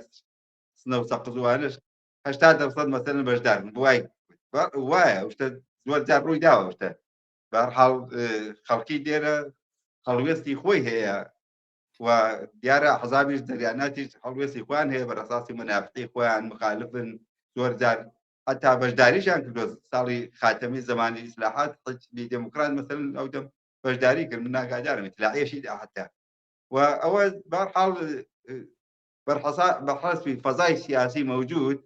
سنە و سەقزوانش 80% مەسەلەن بەشدار بن وای وایە شتە زۆر جار ڕووی داوە شتە بەهەرحاڵ خەڵکی دێرە هەڵوێستی خۆی هەیە و دیارە حەزابیش جەریاناتیش هەڵوێستی خۆیان هەیە بەرەساسی منافقی خۆیان مخالفن زۆر جار حتا بەشداریشان کردووە ساڵی خاتەمی زمانی ئیسلاحات حزبی دموکرات مەسەلەن ئەو دەم بەشداری کرد من ناگادارم ئیتلاعیەشی دا حتا و ئەوە بەهەرحاڵ بەحەسبی فەزای سیاسی مەوجود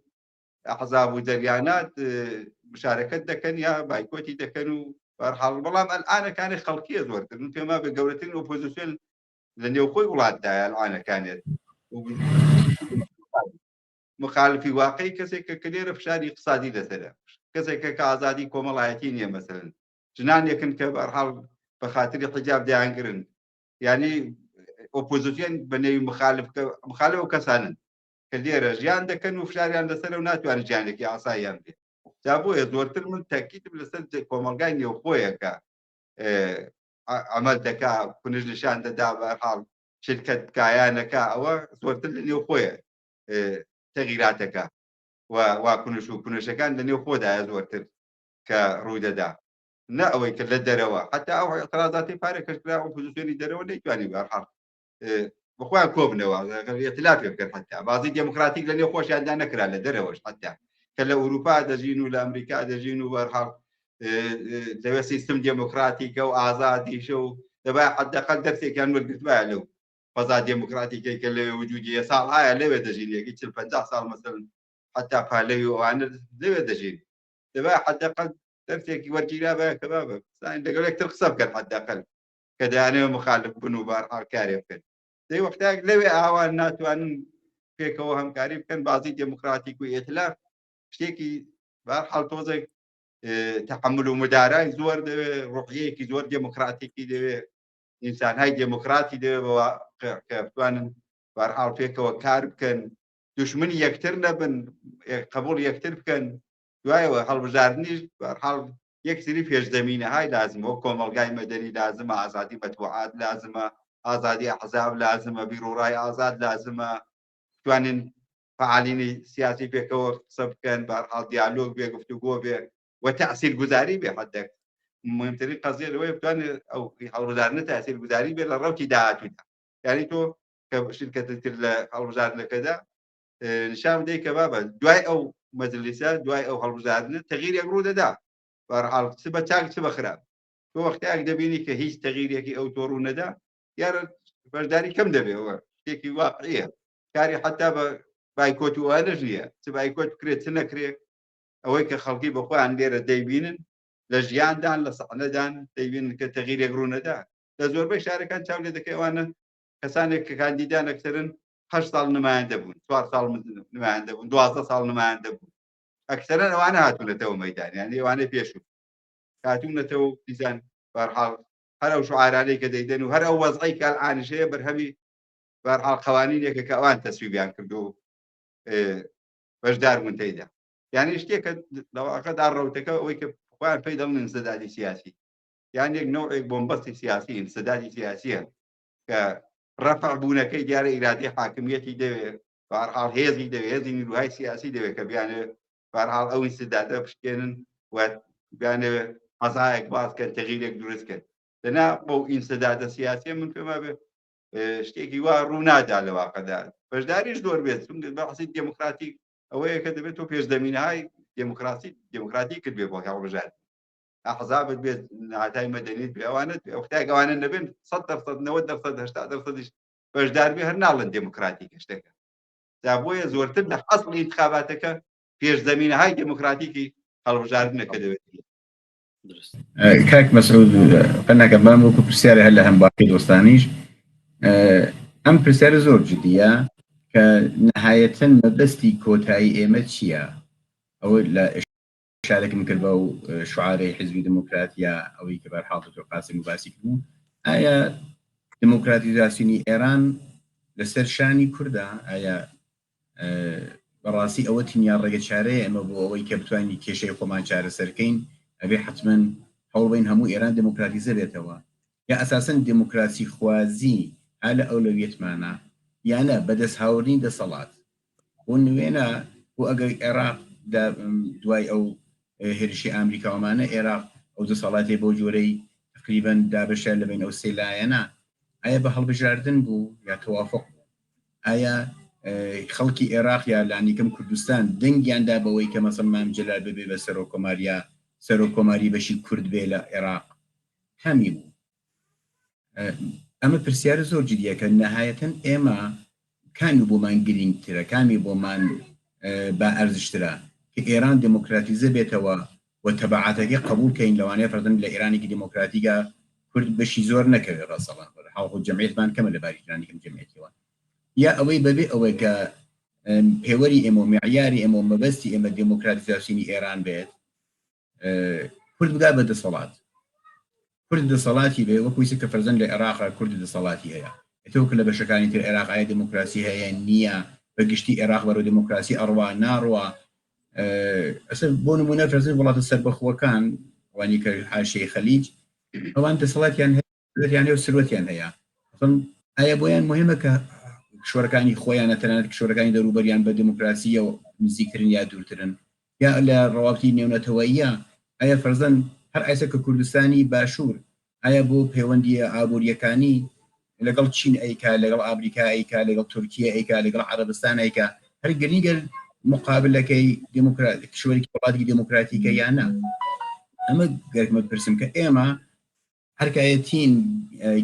ئەحزاب و جەریانات مشارەکەت دەکەن یا بایکۆتی دەکەن و بەهەرحاڵ بەڵام ئەلعانەکانی خەڵکیە زۆرکردن پێما بە گەورەترین ئۆپۆزیسیۆن لە نێوخۆی وڵاتدایە ئەلعانەکانێت مخالفی واقعی کەسێک کە لێرە فشاری اقتصادی لەسەرە کەسێکە کە ئازادی کۆمەڵایەتی نییە مەسەلەن ژنانێکن کە بەهەرحاڵ بە خاتری حیجاب دەیانگرن یعنی ئۆپۆزیسیۆن بە نێوی مخالف و کەسانن کە لێرە ژیان دەکەن و فشاریان لەسەر و ناتوانن ژیانێکی ئاساییان بێت جا بۆیە زۆرتر من تاکیدم لەسەر کۆمەلگای نێوخۆیەکە عمل دەکا کونژ نیشان دەدا بەهەرحاڵ شرکت بکایانەکە ئەوە زۆرتر لە نێوخۆیە تەغییراتەکە وا کونش و کونشەکان لە نێو خۆدایە زۆرتر کە ڕووی دەدا نە ئەوەی کە لە دەرەوە حتا ئەو اعتراضاتی پارێ کەشکرا ئۆپۆزیسیۆنی دەرەوە نەیتوانی بەهەرحاڵ بخوایان کۆبنەوە ئێتلافێ بکەن حتا بازی دموکراتیک لە نێو خۆشیاندا نەکرا لە دەرەوەش حتا کە لە ئوروپا دەژین و لە ئەمریکا دەژین و بەهەرحاڵ لەوێ سیستم دموکراتیکە و ئازادیشە و دەبای حداقل دەرسێکیان وەرگرتوایە لەو فەزا دموکراتیکەی کە لەوێ وجودیە ساڵ ئایا لەوێ دەژین یەکی 40-50 ساڵ مەسەلەن حتا پالەوی ئەوانە لەوێ دەژین دەبای حداقل دەرسێکی وەرگیرا بە کە بابە لەگەڵ یەکتر قسە بکەن حداقل کە دەیانەوێ مخالف بن و بەهەرحاڵ کارێ بکەن دەی وەختێک لەوێ ئاوان ناتوانن پێکەوە هەمکاری بکەن بازی دموکراتیک و ئێتلاف شتێکی بەهەرحاڵ تۆزێک تحمل و مدارای زۆر دەوێ ڕوحیەیەکی زۆر دموکراتیکی دەوێ ئینسانهای دموکراتی دەوێ کە بتوانن بەهەرحاڵ پێکەوە کار بکەن دوشمنی یەکتر نەبن قبول یەکتر بکەن دوایەوە هەڵبژاردنیش بەهەرحاڵ یەک سری پێشدەمینەهای لازمە وەک کۆمەڵگای مەدەنی لازمە ئازادی مەتبوعات لازمە ئازادی ئەحزاب لازمە بیرروڕای ئازاد لازمە بتوانن فعالینی سیاسی پێکەوە قسە بکەن بەهەرحاڵ دیالۆگ بێ گفتوگۆ بێ و تاثیرگوزاری بێ حدەک مهمترین قضیە لەوەیە بتوانێت ئەو هەڵبژاردنە تاثیرگوزاری بێت لە ڕەوتی داهاتوودا یعنی تۆ کە شرکەتتر لە هەڵبژاردنەکەدا نیشان بدەیت کە بابە دوای ئەو مەجلیسە دوای ئەو هەڵبژاردنە تەغییرێک ڕوو دەدا بەهەرحاڵ چ بە چاک چ بە خراپ تۆ وەختێک دەبینی کە هیچ تەغییرێکی ئەو تۆ ڕوو نەدا یارە بەشداری کەم دەبێەوە شتێکی واقعیە کاری حتا بە بایکۆت و ئەوانەش نییە چ بایکۆت بکرێت چ نەکرێت ئەوەی کە خەڵکی بەخۆیان لێرە دەیبینن لە ژیاندان لە سەحنەدان دەیبینن کە تەغییرێک ڕوو نەدا لە زۆربەی شارەکان چاو لێ دەکەی ئەوانە کەسانێک کە کاندیدان ئەکسەرن 8 ساڵ نمایەندە بوون 4 ساڵ نمایەندە بوون 12 ساڵ نمایەندە بوون ئەکسەرەن ئەوانە هاتوونەتەوە مەیدان یعنی ئەوانەی پێشوو هاتوونەتەوە دیزان بەرحاڵ هەر ئەو شعارانەی کە دەیدەن و هەر ئەو وەزعی کە ئەلعانیشەیە بەرهەمی بەرحاڵ قەوانینێکە کە ئەوان تەسویبیان کردو و بەشدار بوون تێیدا یعنی شتێکە لەواقعدا ڕەوتەکە ئەوەی کە خۆیان پێی دەڵن انسدادی سیاسی یان یەک نوعێک بۆمبەستی سیاسی انسدادی سیاسیە کە ڕەفع بوونەکەی دیارە ئیرادی حاکمیەتی دەوێت بەرحاڵ هێزی دەوێت هێزی نیروهای سیاسی دەوێت کە بیانێت بەرحاڵ ئەو انسدادە پشتێنن و بیانێت حەزایەک باسکەن تەغییرێک دروستکرد لەنا بۆ انسدادە سیاسی من پێما بێ شتێکی وا ڕوو نادا لە واقعدا بەشداریش زۆر بێت بەحسی دموکراتیک ئەوەیە کە دەبێت تۆ پێشدەمینەهای دموکراتی کرد بێ بۆ هەڵبژار ئەحزابت بێت هاتای مەدەنیت بێ ئەوانت ئەوانە نەبێن 100% 90% بەشدار بێ هەر ناڵن دموکراتیکە شتەکە دا بۆیە زۆرتر لە حەسڵی انتخاباتەکە پێشدەمینەهای دموکراتیکی هەڵبژاردنەکە دەوێت کاک مەسعود قەناکە بام وەکو پرسیارە هەر لە هەم باقی دۆستانیش ئەم پرسیارە زۆر جدیە کە نەهایەتەن مەبەستی کۆتایی ئێمە چییە ئەوە لە شارێکم کرد بە و شعارەی حزبی دموکراتیا ئەوەی کە بەرحاڵ دکتۆر قاسم باسی کردبوو ئایا دموکراتیزاسیۆنی ئێران لەسەر شانی کوردە ئایا بەڕاستی ئەوە تینیا ڕێگە چارەیە ئەمە بۆ ئەوەی کە بتوانین کێشەی خۆمان چارەسەرکەین ئەبێ حتمما هەوڵبین هەموو ئێران دموکراتیزە بێتەوە یا ئەساسەن دموکراسی خوازی هە لە ئەولەویەتمانە یانە بەدەست هاوردنی دەسەڵات بۆ نوێنە بۆ ئەگەر عێراق دوای ئەو هێرشی ئامریکاوەمانە عێراق ئەو دەسەڵاتی بۆ جۆرەی تقریبەن دابەشە لەبین ئەو سێلایەنە ئایا بە هەڵبژاردن بوو یا تەوافق بوو ئایا خەڵکی عێراق یا لانیکەم کوردستان دەنگیاندا بەوەی کە مەسەڵ مام جەلال ببێ بە سەرۆکۆماری بەشی کورد بێ لە عێراق هەمی بوو ئەمە پرسیارە زۆر جدیە کە نەهایەتەن ئێمە کامی بۆمان گرنگترە کامی بۆمان با ئەرزشترە کە ئێران دموکراتیزە بێتەوە و تەبعاتەکەی قبول کەین لەوانەیە فەرزەن لە ئێرانێکی دموکراتیکە کورد بەشی زۆر نەکەوێت ڕەسەڵان حاڵ جەمعیەتمان کەمە لە باریکرانێکم جەمعیەتەوە یا ئەوەی بەبێ ئەوەی کە پێوەری ئێمە و معیاری ئێمە و مەبەستی ئێمە دموکراتیزاسیۆنی ئێران بێت کورد بگا بە دەسەڵات کورد دەسەڵاتی بێ وەکویسە کە فەرزەن لە عێراقا کورد دەسەڵاتی هەیە ئەتەوە کە لە بەشەکانی تر عێراق ئایا دموکراسی هەیە نییە بەگشتی عێراق بەرەو دموکراسی ئەڕوا ناڕوا ئەسەر بۆ نمونە فەرزەن وڵاتە سەربەخۆکان وانی کە حاشیەی خەلیج ئەوان دەسەڵاتیان هەیە و سروەتیان هەیە ئایا بۆیان مهمە کە کشوەرەکانی خۆیان نەتەنانەت کشوەرەکانی دەوروبەریان بە دموکراسیە و نزیکترن یا دوورترن یا لە ڕەوابتی نێونەتەوەییە ئایا فەرزەن هەر ئایسە کە کوردستانی باشوور ئایا بۆ پەیوەندی ئابوووریەکانی لەگەڵ چین ئەیکا لەگەڵ ئامریکا ئەیکا لەگەڵ تورکیە ئەیکا لەگەڵ عەرەبستان ئەیکا هەر گەنیگەر مقابلەکەی کشوەرێکی وڵاتی دموکراتیکە یانە ئەمە گەرمە پرسم کە ئێمە هەرکایەتین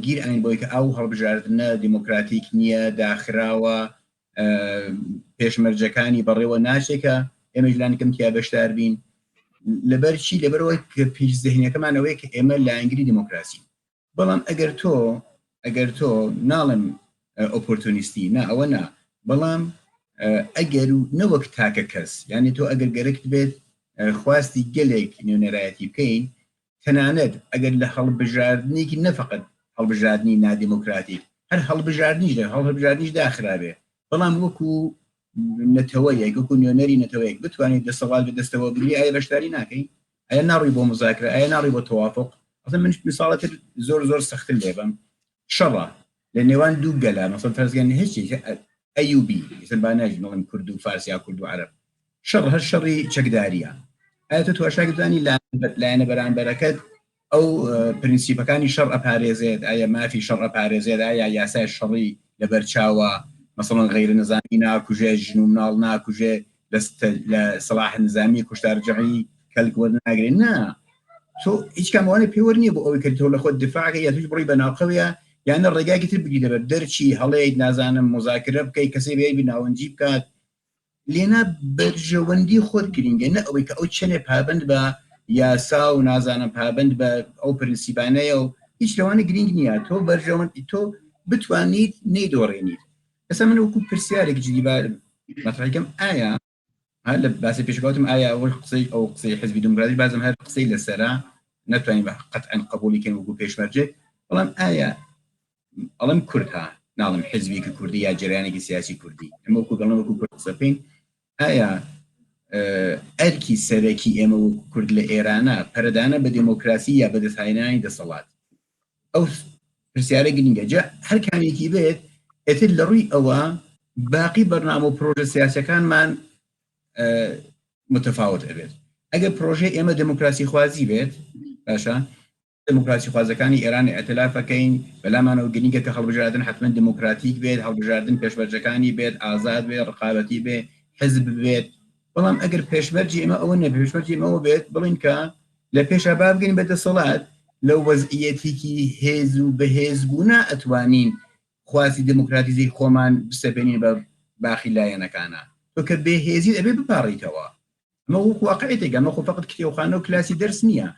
گیر ئاین بۆی کە ئەو هەڵبژاردنە دموکراتیک نییە داخراوە پێشمەرجەکانی بەڕێوە ناچێکە ئێمە ژلانکەم تیا بەشدار بین لەبەر چی لەبەرەوەی کە پیش زەهینەکەمانەوەی کە ئێمە لە ئەنگری دموکراسی بەڵام ئەگەر تۆ ناڵم ئۆپۆرتۆنیستی نا ئەوە نا بەڵام ئەگەر و نەوەک تاکە کەس یعنی تۆ ئەگەر گەرەکت بێت خواستی گەلێک نوێنەرایەتی بکەین تەنانەت ئەگەر لە هەڵبژاردنێکی نەفقەت هەڵبژاردننی نادیموکراتیک هەر هەڵبژاردنیش داخرابێ بەڵام وەکو نەتەوەیەک وەکو نوێنەری نەتەوەیەک بتوانێت دەسەڵات بەدەستەوە بگری ئایا بەشداری ناکەی ئایا ناڕی بۆ مزاکرە ئایا ناڕی بۆ تەوافق ئەسڵ من میساڵەتر زۆر سەختتر لێبم شەڕە لە نێوان دوو گەلا مەسەڵ فەرزگان هیچی ئەیوبی سەرباناژی نڵم کورد و فارسی یا کورد و عەرەب شەڕ هەر شەڕی چەکداریە ئایا تۆ تواشاکردانی لایەنە بەرامبەرەکەت ئەو پرینسیپەکانی شەڕ ئەپارێزێت ئایا مافی شەڕ ئەپارێزێت ئایا یاسای شەڕی لەبەرچاوە مەسەڵەن غەیرە نظامی ناکوژێ ژن و مناڵ ناکوژێ لە سەلاح نظامی کوشتار جەمعی کەلک وەرناگرێت نا تۆ هیچ کاموانە پێوە نییە بۆ ئەوەی کە تۆ لە خۆت دفاعەکە یا توش بڕی بە ناوقەویە یانە ڕێگاکی تر بگی دەبێت دەرچی هەڵەیەک نازانم مذاکرە بکەی کەسێ بێ ناوەنجی بکات لێنا بەرژەوەندی خۆت گرنگە نە ئەوەی کە ئەو چنێ پابند بە یاسا و نازانم پابند بە ئەو پرینسیپانەیە و هیچ لەوانە گرنگ نییە تۆ بەرژەوەندی تۆ بتوانیت نەیدۆڕێنیت ئێستا من وەکو پرسیارێک جدی مەطرحەکەم ئایا هەر لە باسی پێشکەوتم ئایا ئەوەی قسەی حزبی دموکراتی بازم هەر قسەی لەسەرا ناتوانین بە قەتعاً قبولیکەین وەکو پێشمەرجێک بەڵام ئایا ئەڵم کوردها ناڵم حزبێکی کوردی یا جریانێکی سیاسی کوردی ئەمە وەکو گەڵم وەکو کورد قسە بکەین ئایا ئەرکی سەرەکی ئێمە وەکو کورد لە ئێرانە پەرەدانە بە دموکراسی یا بەدەستهێنانی دەسەڵات ئەو پرسیارە گرنگە جا هەر کامێکی بێت ئێتر لە ڕووی ئەوە باقی بەرنامە و پرۆژە سیاسەکانمان متفاوت ئەبێت ئەگەر پرۆژه ئێمە دموکراسی خوازی بێت باشە دموکراسی خوازەکانی ئێران ئەتلافەکەین بەلامانەوە گرنگە کە هەڵبژاردن حتمما دموکراتیک بێت هەڵبژاردن پێشبەرجەکانی بێت ئازاد بێت ڕقابەتی بێ حزب بێت بەڵام ئەگەر پێشمەرجی ئێمە ئەوە نە پێشمەرجی ئێمەوە بێت بڵین کە لە پێشە با بگەین بە دەسەڵات لەو وەزعیەتێکی هێز و بەهێز بوونا ئەتوانین خوازی دموکراتیزی خۆمان بسەبێنین بە باخی لایەنەکانە تۆ کە بێهێزی ئەبێ بپاڕیتەوە ئەمە وەکو واقعیتێکە ئەمە خۆ فەقەت کتێبخانە و کلاسی دەرس نییە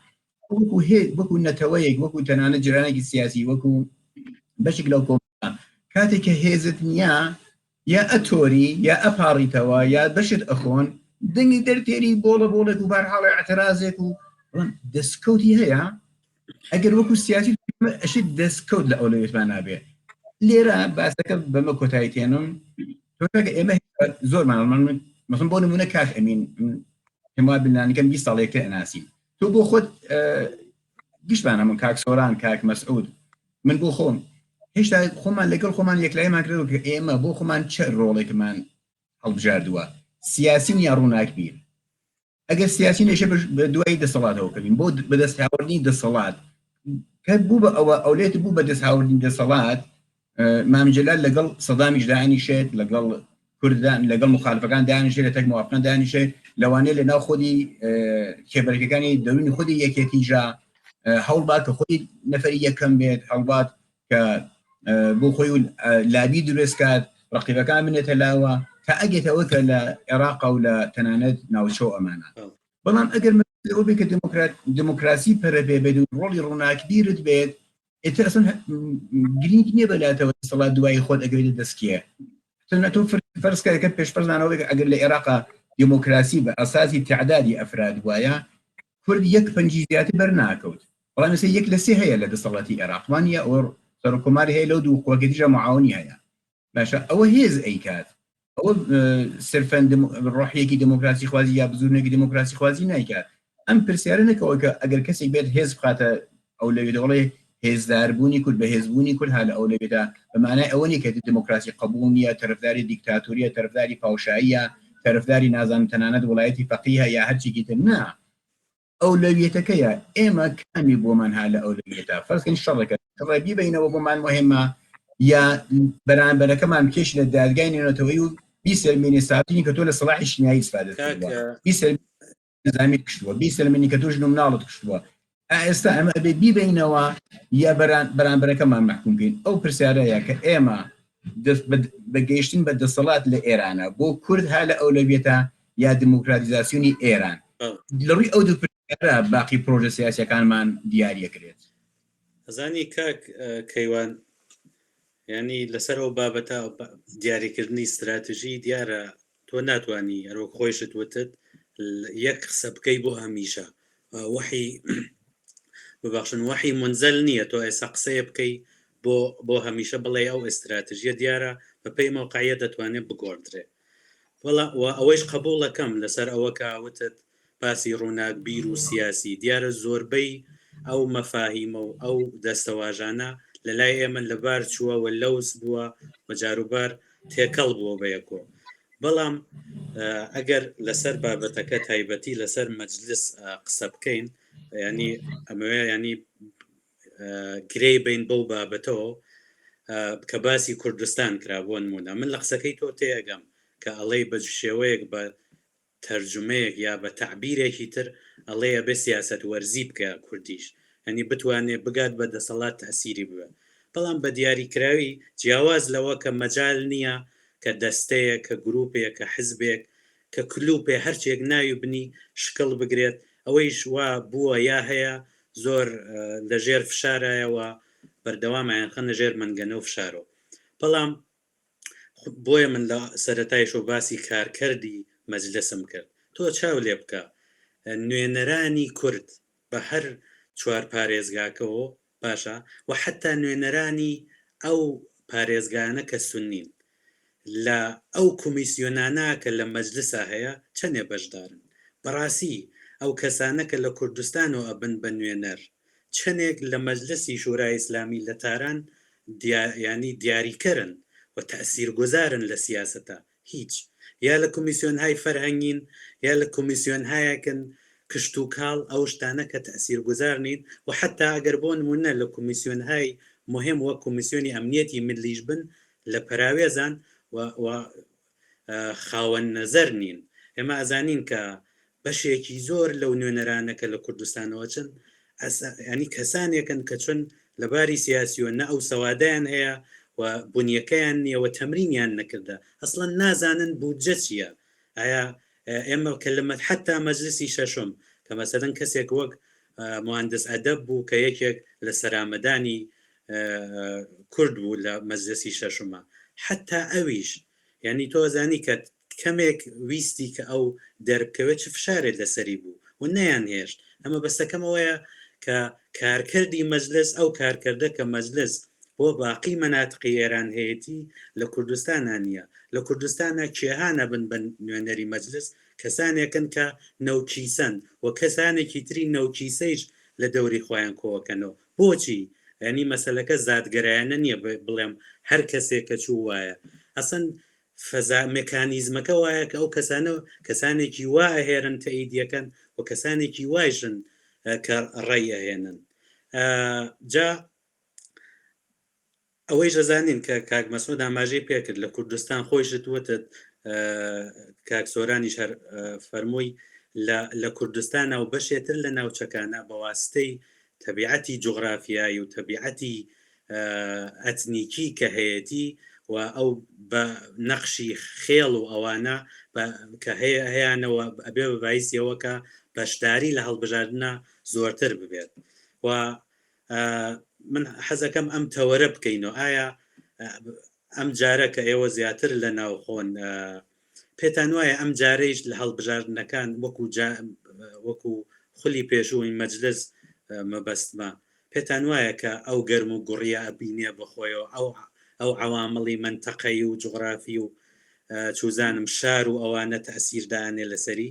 وەکو نەتەوەیەک وەکو تەنانەت جرانێکی سیاسی وەکو بەشێک لەو کۆمەڵە کاتێک کە هێزت نییە یا ئەتۆری یا ئەپاڕیتەوە یا بەشت ئەخۆن دەنگی دەرتێری بۆڵێک و بارحاڵی اعترازێک و دەستکەوتی هەیە ئەگەر وەکو سیاسی ئەشت دەستکەوت لە ئەولەوێتمان نابێ لێرە باسەکە بەمە کۆتایی تێنم تۆکە ئێمە زۆرمان مەسڵەن بۆ نمونە کاک ئەمین هێما بنانیکەم 20 ساڵێکتە ئەناسی تۆ بۆ خۆت گشتمانە من کاک سۆران کاک مەسعود من بۆ خۆم هێشتا خۆمان لەگەڵ خۆمان یەکلایمان کردەوە کە ئێمە بۆ خۆمان چه ڕۆڵێکمان هەڵبژاردووە سیاسین یا ڕووناکبیر ئەگەر سیاسی نێشە بە دوای دەسەڵاتەوە کردین بۆ بەدەستهاوردنی دەسەڵات کە بوو بە ئەوە ئەولێت بوو بە دەستهاوردنی دەسەڵات مامجلال لەگەڵ سەدامیش دانیشێت لەگەڵ کوردان لەگەڵ مخالفەکان دانیشێت لە تەک موافقان دانیشێت لەوانەیە لە ناو خۆی کێبەرەکەەکانی دەرونی خودی یەکێتیژا هەوڵبات کە خۆی نەفەری یەکەم بێت هەڵبات کە بۆ خۆی لابی دروستکات ڕقیبەکان بنێتە لاوە تا ئەگێتەوە کە لە عێراق و لە تەنانەت ناوچە ئەمانە بەڵام ئەگەر ئەوە بێت کە دموکراسی پەرەبێ بێت و ڕۆڵی ڕووناکبیرت بێت ئێتر ئەسڵ گرنگ نییە بەلاتەوە دەسەڵات دوای خۆت ئەگەوێتە دەستکیە تۆ فەرزکە پێشفەرزانەوە ئەگەر لە عێراق دموکراسی بە ئەساسی تعدادی ئەفراد وایە کورد یەک پەنجی زیاتر بەرناکەوت بەڵام ێستا یەک لە سێ هەیە لە دەسەڵاتی عێراقوانیە ئەوە سەرۆکۆماری هەیە لەو دوو قووەکەتیژە معاونی هەیە باشە ئەوە هێز ئەیکات ئەوە سرفەن ڕۆحیەکی دموکراسی خوازی یا بزورنێکی دموکراسی خوازی نایکات ئەم پرسیارە نەکەوە کە ئەگەر کەسێک بێت هێز بخاتە ئەو لەوێ دەڵێ هێزداربوونی کورد بە هێزبوونی کورد هە لە ئەو لەوێدا بەمانای ئەوە نیە کە دموکراسی قبول نیە تەرەفداری دیکتاتوریە تەرەفداری پاوشاییە تەرەفداری نازانم تەنانەت وڵایەتی فەقیهە یا هەرچێکی تر نا ئەو لەوێتەکەیە ئێمە کامی بۆمان ها لە ئەو لەوێتە فەرزکەین شەڕەکە ڕێبی بینەوە بۆمان مهمە یا بەرامبەرەکەمان کێش لە دادگای نێنێتەوەی و 20 سەلمێنی ساتینی کە تۆ لە سەلاحی شنیایی استفادە کردووە 20 سەلمێنی نظامی کشتووە 20 سەلمێنی کە تۆ ژن و مناڵت کشتووە ئێستا ئەمە ئەبێ بیبینەوە یا بەرامبەرەکەمان محکوم بکەین ئەو پرسیارەیە کە ئێمە بەگەیشتن بە دەسەڵات لە ئێرانە بۆ کورد ها لە ئەو لەوێتە یا دموکراتیزاسیۆنی ئێران لەڕووی ئەو دوو پرسیارە باقی پرۆژە سیاسیەکانمان دیاریەکرێت ئەزانی کاک کەیوان ینی لەسەر ئەو بابەتە دیاریکردنی استراتژی دیارە تۆ ناتوانانی ئەرۆ خۆشت وتت یەک قسە بکەی بۆ هەمیشە وحی ببخشن وحی منزل نییە تۆ ئێستا قسەیە بکەی بۆ هەمیشە بڵێ ئەو ئستراتژیە دیارە بە پێی مەوقعیە دەتوانێت بگۆڕدرێ ئەوەیش قبولەکەم لەسەر ئەوە کاوتت باسی ڕووناکبیر و سیاسی دیارە زۆربەی ئەو مەفاهیمە و ئەو دەستەواژانە لە لای ئێمە لەبار چووە و لەوس بووە وەجاروبار تێکەڵ بووە بەیەکۆ بەڵام ئەگەر لەسەر بابەتەکە تایبەتی لەسەر مەجلس قسە بکەین ینی ئەمەوێ ینی گرەی بین بەو بابەتەوە کە باسی کوردستان کرابوون نمونە من لە قسەکەی تۆ تێگەم کە ئەڵێ بە شێوەیەک بە تەرجمەیەک یا بە تعبیرێکی تر ئەڵەیە بە سیاست وەرزی بکە کوردیش هەنی بتوانێت بگات بە دەسەڵات تەسیری بووە بەڵام بە دیاریکراوی جیاواز لەوە کە مەجال نییە کە دەستەیە کە گروپێک کە حزبێک کە کلوپێ هەرچێک ناوی بنی شکڵ بگرێت ئەوەیش وا بووە یا هەیە زۆر لەژێر فشارایەوە بەردەوامەیان خەنە ژێر منگەنە و فشارۆ بەڵام بۆیە من لە سەرەتایشۆ باسی کارکردی مەجلسم کرد تۆ چاو لێ بکە نوێنەرانی کورد بە هەر چوار پارێزگاکەەوە باشە و حتا نوێنەرانی ئەو پارێزگانە کە سنین لە ئەو کمیسیۆنانە کە لە مەجلسا هەیە چەندێ بەشدارن بەڕاستی ئەو کەسانە کە لە کوردستانەوە ئەبن بە نوێنەر چەندێک لە مەجلسی شورای ئیسلامی لە تاران ینی دیاریکەرن و تأثیر گۆزارن لە سیاسەتە هیچ یا لە کمیسیۆن های فەرهەنگین یا لە کمیسیۆن هایەکن کشت و کاڵ ئەو شتانە کە تأثیر گوزار نین و حتا ئەگەر بۆ نمونە لە کمیسیۆن های مهم وە کمیسیۆنی ئەمنیەتی ملیش بن لە پراوێزان و خاوەن نەزەر نین ئێمە ئەزانین کە بەشێکی زۆر لەو نوێنەرانە کە لە کوردستانەوە چن ینی کەسانێکن کە چون لەباری سیاسیۆ نە ئەو سەوادایان هەیە و بنیەکەیان نییەوە تەمرینیان نەکردە ئەسڵەن نازانن بودجە چییە ئایا ئێمە کەلمەت حتا مەجلسی شەشم کە مەسەلەن کەسێک وەک مهندس ئەدەب بوو کە یەکێک لە سەرامەدانی کورد بوو لە مەجلسی شەشمە حتا ئەویش ینی تۆ زانی کە کەمێک ویستی کە ئەو دەربکەوێت چ فشارێت لەسەری بوو و نەیان هێشت ئەمە بەسەکەمەوەیە کە کارکردی مەجلس ئەو کارکردە کە مەجلس بۆ باقی مەناتقی ئێران هەیەتی لە کوردستانە نییە لە کوردستانە کێهانە بن بە نوێنەری مەجلس کەسانێکن کە نەوچیسەن و کەسانێکی تری نەوچیسەیش لە دەوری خۆیان کۆوەکەنەوە بۆچی ینی مەسەلەکە زادگەرایانە نییە بڵێم هەر کەسێک کە چوو وایە ئەسەن فەزا مکانیزمەکە وایە کە ئەو کەسانێکی وا ئەهێرن تەئیدیەکەن و کەسانێکی وایژن کە ڕێی ئەهێنن جا ئەوەی ژەزانین کە کاک مەسعود ئاماژەی پێکرد لە کوردستان خۆیشت وتت کاک سۆرانیش هەر فەرمووی لە کوردستانە و بەشێتر لە ناوچەکانە بەواستەی تەبیعەتی جوغرافیایی و تەبیعەتی ئەتنیکی کە هەیەتی و ئەو بە نەخشی خێڵ و ئەوانە کە هەیەیانەوە ئەبێ بەبایسیەوەکە بەشداری لە هەڵبژاردنە زۆرتر ببێت و من حەزەکەم ئەم تەوەرە بکەینەوە ئایا ئەم جارە کە ئێوە زیاتر لە ناوخۆن پێتان وایە ئەم جارەیش لە هەڵبژاردنەکان وەکو خولی پێشووی مەجلس مەبەستمە پێتان وایە کە ئەو گەرم و گوڕیا ئەبینێ بخۆیەوە ئەو عوامڵی منتەقەی و جوغرافی و چوزانم شار و ئەوانە تەسیردانێ لەسەری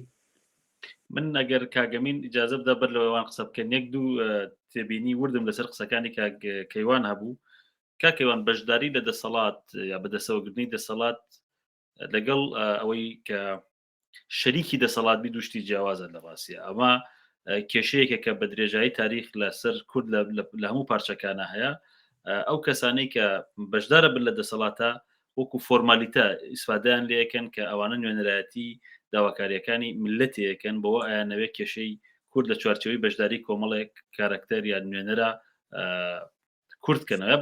من ئەگەر کاگەمین ئیجازە بدە بەر لەوەوان قسە بکەن یەک دوو تێبینی وردم لەسەر قسەکانی کەیوان هەبوو کاکەوان بەشداری لە دەسەڵات یا بەدەسەوەگرتنی دەسەڵات لەگەڵ ئەوەی کە شەریکی دەسەڵات بی دوشتی جیاوازە لە ڕاستیە ئەمە کێشەیەکە کە بە درێژایی تاریخ لەسەر کورد لە هەموو پارچەکانە هەیە ئەو کەسانەی کە بەشدارە بن لە دەسەڵاتە وەکو فۆرمالیتە ئیسفادەیان لەکەن کە ئەوانە نوێنەرایەتی داواکاریەکانی ملەتەکەن بەوە ئایانەوەی کێشەی کورد لە چوارچەوەی بەشداری کۆمەڵێک کارکتەر یان نوێنەرە کوردکەنەوە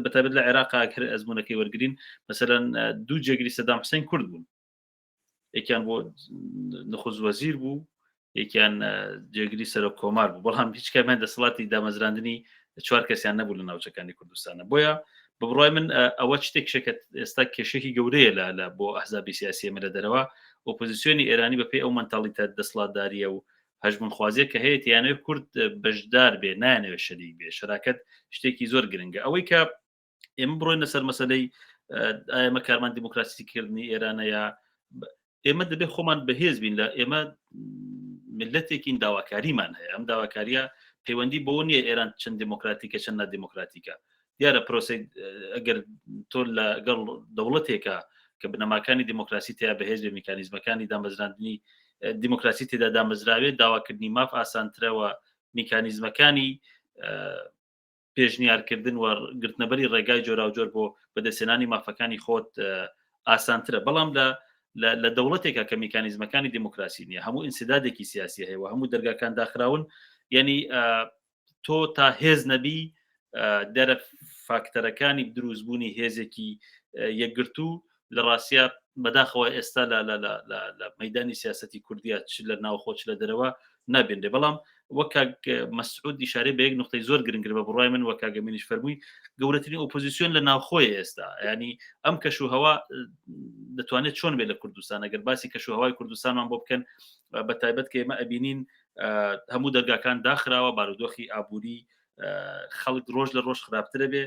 بەتابەت لە عێراقا کر ئەزمونونەکەی وەرگین مەسەرەن دوو جێگری سەدام حوسێن کورد بوون یەکیان بۆ نخست وەزیر بوو یەکیان جێگری سەرۆک کۆمار بوو بەڵام هیچ کامیان دەسەڵاتی دامەزراندنی چوار کەسیان نەبوو لە ناوچەکانی کوردستانە بۆیە بڕای من ئەوە شتێک شەکەت ئێستا کێشێکی گەورەیە لە بۆ ئەحزابی سیاسی ئێمە لە دەرەوە ئۆپۆزیسیۆنی ئێرانی بەپێی ئەو مەنتاڵیتە دەسەڵاتداریە و هەژمون خوازیە کە هەیە یانەوێت کورد بەشدار بێ نانەوێت شەریک بێ شەراکەت شتێکی زۆر گرنگە ئەوەی کە ئێمە بڕۆین لەسەر مەسەلەی ئێمە کارمان دیموکراسیکردنی ئێرانە یا ئێمە دەبێت خۆمان بەهێز بین لە ئێمە ملەتێکین داواکاریمان هەیە ئەم داواکاریە پەیوەندی بۆ نییە ئێران چەند دیموکراتیکە چەند نادیموکراتیکە دیارە پرۆسی ئەگەر تۆ لەگەڵ دەوڵەتێکە کە بنەماکانی دیموکراسی تیا بەهێز بێ میکانیزمەکانی دامەزراندنی دیموکراسی تێدا دامەزراوێت داواکردنی ماف ئاسانترەوە میکانیزمەکانی پێشنیارکردن و گرتنەبەری ڕێگای جۆرا و جۆر بۆ بەدەستێنانی مافەکانی خۆت ئاسانترە بەڵام لە دەوڵەتێکە کە میکانیزمەکانی دیموکراسی نیە هەموو ئینسیدادێکی سیاسی هەیە و هەموو دەرگاکان داخراون یعنی تۆ تا هێز نەبی دەرە فاکتەرەکانی دروستبوونی هێزێکی یەکگرتو لە ڕاستە بەداخەوە ئێستا لە مەدانی سیاسەتی کوردیە چ لە ناوخۆ چ لە دەرەوە نابێنێ بەڵام وەک مەسعود ئیشارەی بە یەک نقطەی زۆر گرنگگرە بە بڕای من وەک کاگەمینیش فەرمووی گەورەترین ئۆپۆزیسیۆن لە ناوخۆی ئێستا ینی ئەم کەشوهەوا دەتوانێت چۆن بێت لە کوردستان ئەگەر باسی کەشوهەوای کوردستانمان بۆ بکەن بە تایبەت کە ئێمە ئەبینین هەموو دەرگاکان داخراوە بارودۆخی ئابووری خەڵک ڕۆژ لە ڕۆژ خراپترە بێ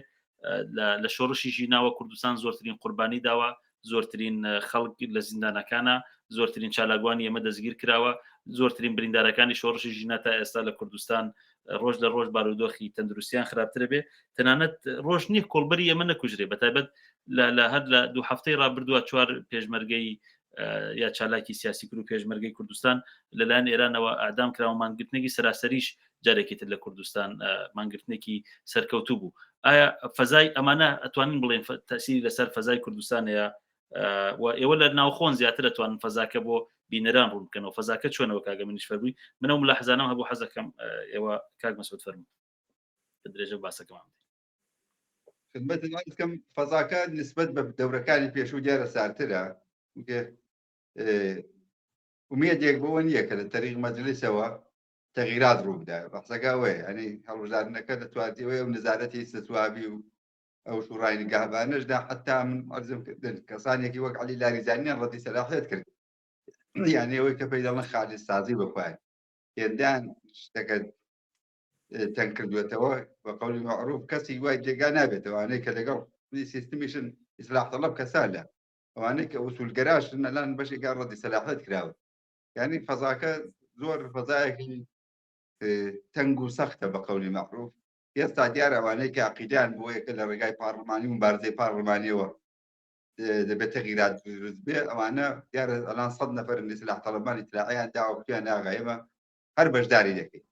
لە شۆڕشی ژیناوە کوردستان زۆرترین قوربانی داوە زۆرترین خەڵک لە زیندانەکانە زۆرترین چالاگوانی ئێمە دەستگیر کراوە زۆرترین بریندارەکانی شۆڕشی ژینە تا ئێستا لە کوردستان ڕۆژ لە ڕۆژ بارودۆخی تەندروستیان خراپترە بێ تەنانەت ڕۆژ نییە کۆڵبەری ئێمە نەکوژرێ بە تایبەت لە هەر لە دوو هەفتەی ڕابردووە 4 پێشمەرگەی یا چالاکی سیاسی کرد و پێشمەرگەی کوردستان لەلایەن ئێرانەوە ئادام کراوە مانگرتنێکی سەراسەریش جارێکیتر لە کوردستان مانگرتنێکی سەرکەوتوو بوو ئایا فەزای ئەمانە ئەتوانین بڵێن تەسیری لەسەر فەزای کوردستانەیە ئێوە لە ناوخۆن زیاتر دەتوانن فەزاکە بۆ بینەران ڕوون بکەنەوە فەزاکە چۆنەوە کاگەمینیش فەرمووی منە ملاحزانەم هەبوو حەزەکەم ئێوە کاک مەسعود فەرموو بە درێژە باسەکەمان خدمەت کەم فەزاکە نسبەت بە دەورەکانی پێشوو دیارە سارترە ومێدێک بۆەوە نییە کە لە تەریق مەجلیسەوە تەغیرات ڕوو بدە بەحسەکە وێ ئەنی هەڵبژاردنەکە دەتوانێتەوەی و نزارەتی سەسوابی و ئەو شوڕای نگهبانەشدا حتا من عەرزم کردن کەسانێکی وەک عەلی لاریزانیان ڕەتی سەلاحیەت کرد یعنی ئەوەی کە پێی دەڵێن خالیسازی بخوای هێندان شتەکە تەنگ کردوێتەوە بە قەولی مەعروف کەسی وای جێگا نابێتەوە ئەوانەی کە لەگەڵ سیستمیشن ئیسلاح طەلەب کەسانە ئەوانەی کە ئوسولگەراشن ئەلان بەشێکیان ڕەتی سەلاحیەت کراوە یعنی فەزاکە زۆر فەزایەکی تەنگ و سەختە بە قەولی مەعروف ئێستا دیارە ئەوانەی کە عەقیدەیان بۆ یەکە لە ڕێگای پارلمانی و مبارزەی پارلمانیەوە دەبێت تەغیرات دروست بێ ئەوانە دیارە ئەلان 100 نەفەرن ئیسلاح طەلەبانی ئیتلاعیان داوە بکویان ئاغا ئێمە هەر بەشداری دەکەین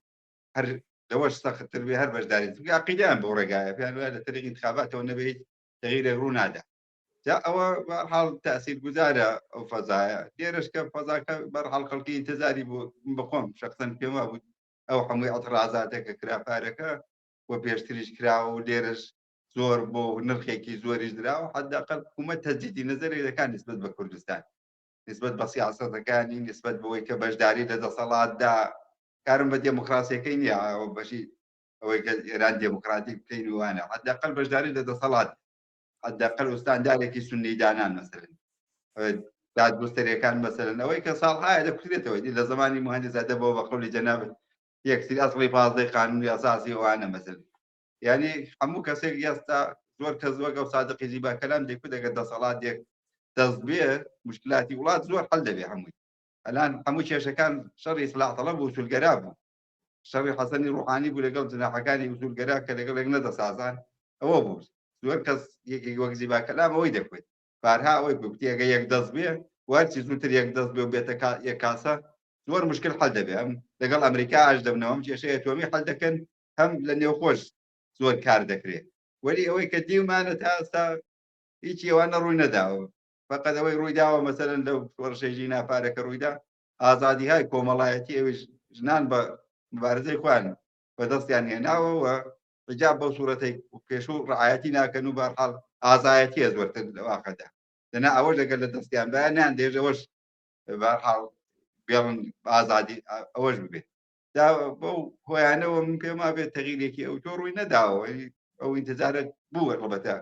هەر لەوەش سەختتر بێ هەر بەشداری عەقیدەیان بۆ ڕێگایە پێیان وایە لە طریقی انتخاباتەوە نەبێت تەغییرێک ڕوو نادا ئەوە بەرحاڵ تەئسیرگوزارە ئەو فەزایە لێرەش کە فەزاکە بەرحاڵ خەڵکی ئینتزاری بۆ بخۆم شەخسەن پێما بوو ئەو هەمووی ئەترازاتێکە کراپارەکە وە پێشتریش کراوە و لێرەش زۆر بۆ نرخێکی زۆریش دراوە حداقل حکوومەت تەجدیدی نەزەرێک دەکات نسبەت بە کوردستان نسبەت بە سیاسەتەکانی نسبەت بەوەی کە بەشداری لە دەسەڵاتدا کارم بە دێموکراسیەکەی نییە بەشی ئەوەی کە ئێران دێموکراتیک بکەین وانە حداقل بەشداری لە دەسەڵات حداقل ئوستاندارێکی سوننی دانان مەسەلەن دادگستەریەکان مەسەلەن ئەوەی کە ساڵهایە دەکوترێتەوە دی لە زمانی مهندس زادەبەوە بە قەولی جەنابەت یەکسری ئەسڵی پازدەی قانونی ئەساسی ئەوانە مەسەلەن یعنی هەموو کەسێک ئێستا زۆر کەس وەک ئەو صادقی زیبا کەلام دەیکوت ئەگەر دەسەڵاتێک دەست بێ مشکلاتی وڵات زۆر حەل دەبێ هەمووی ئەلان هەموو کێشەکان شەڕی ئیسلاح طەلەب و وسولگەرا بوو شەڕی حەسەنی ڕوحانی بوو لەگەڵ جناحەکانی وسولگەرا کە لەگەڵێک نەدەسازان ئەوە بوو زۆر کەس یەکێک وەک زیبا کەلام ئەوەی دەکوێت بارها ئەوەی گوتی ئەگە یەک دەست بێ وارچی زووتر یەک دەست بێ و بێتە یەک کاسە زۆر مشکل حەل دەبێ ئەم لەگەڵ ئەمریکا ئاش دەبنەوە ئەم کێشەی ئەتۆمی حەل دەکەن هەم لە نێوخۆش زۆر کار دەکرێت وەلی ئەوەی کە دیومانە تا ئێستا هیچی ئەوانە ڕووی نەداوە فقط ئەوەی ڕوویداوە مەسەلەن لەو شۆڕشەی ناپارەکە ڕوویدا ئازادیهای کۆمەڵایەتی ئەوی ژنان بە مبارزەی خوان بەدەستیان هێناوە و حجاب بەو سوورەتەی پێشوو ڕعایەتی ناکەن و بەرحاڵ ئازایەتیە زۆرتر لەواقەدا لەنا ئەوەش لەگەر لە دەستیان بەیانیان دێژەوەش بەرحاڵ بێڵن ئازادی ئەوەش ببێت بەو هۆیانەوە من پێما بێت تەغییرێکی ئەو تۆ ڕووی نەداوە ئەو ئینتزارت بووە ڕەبەتە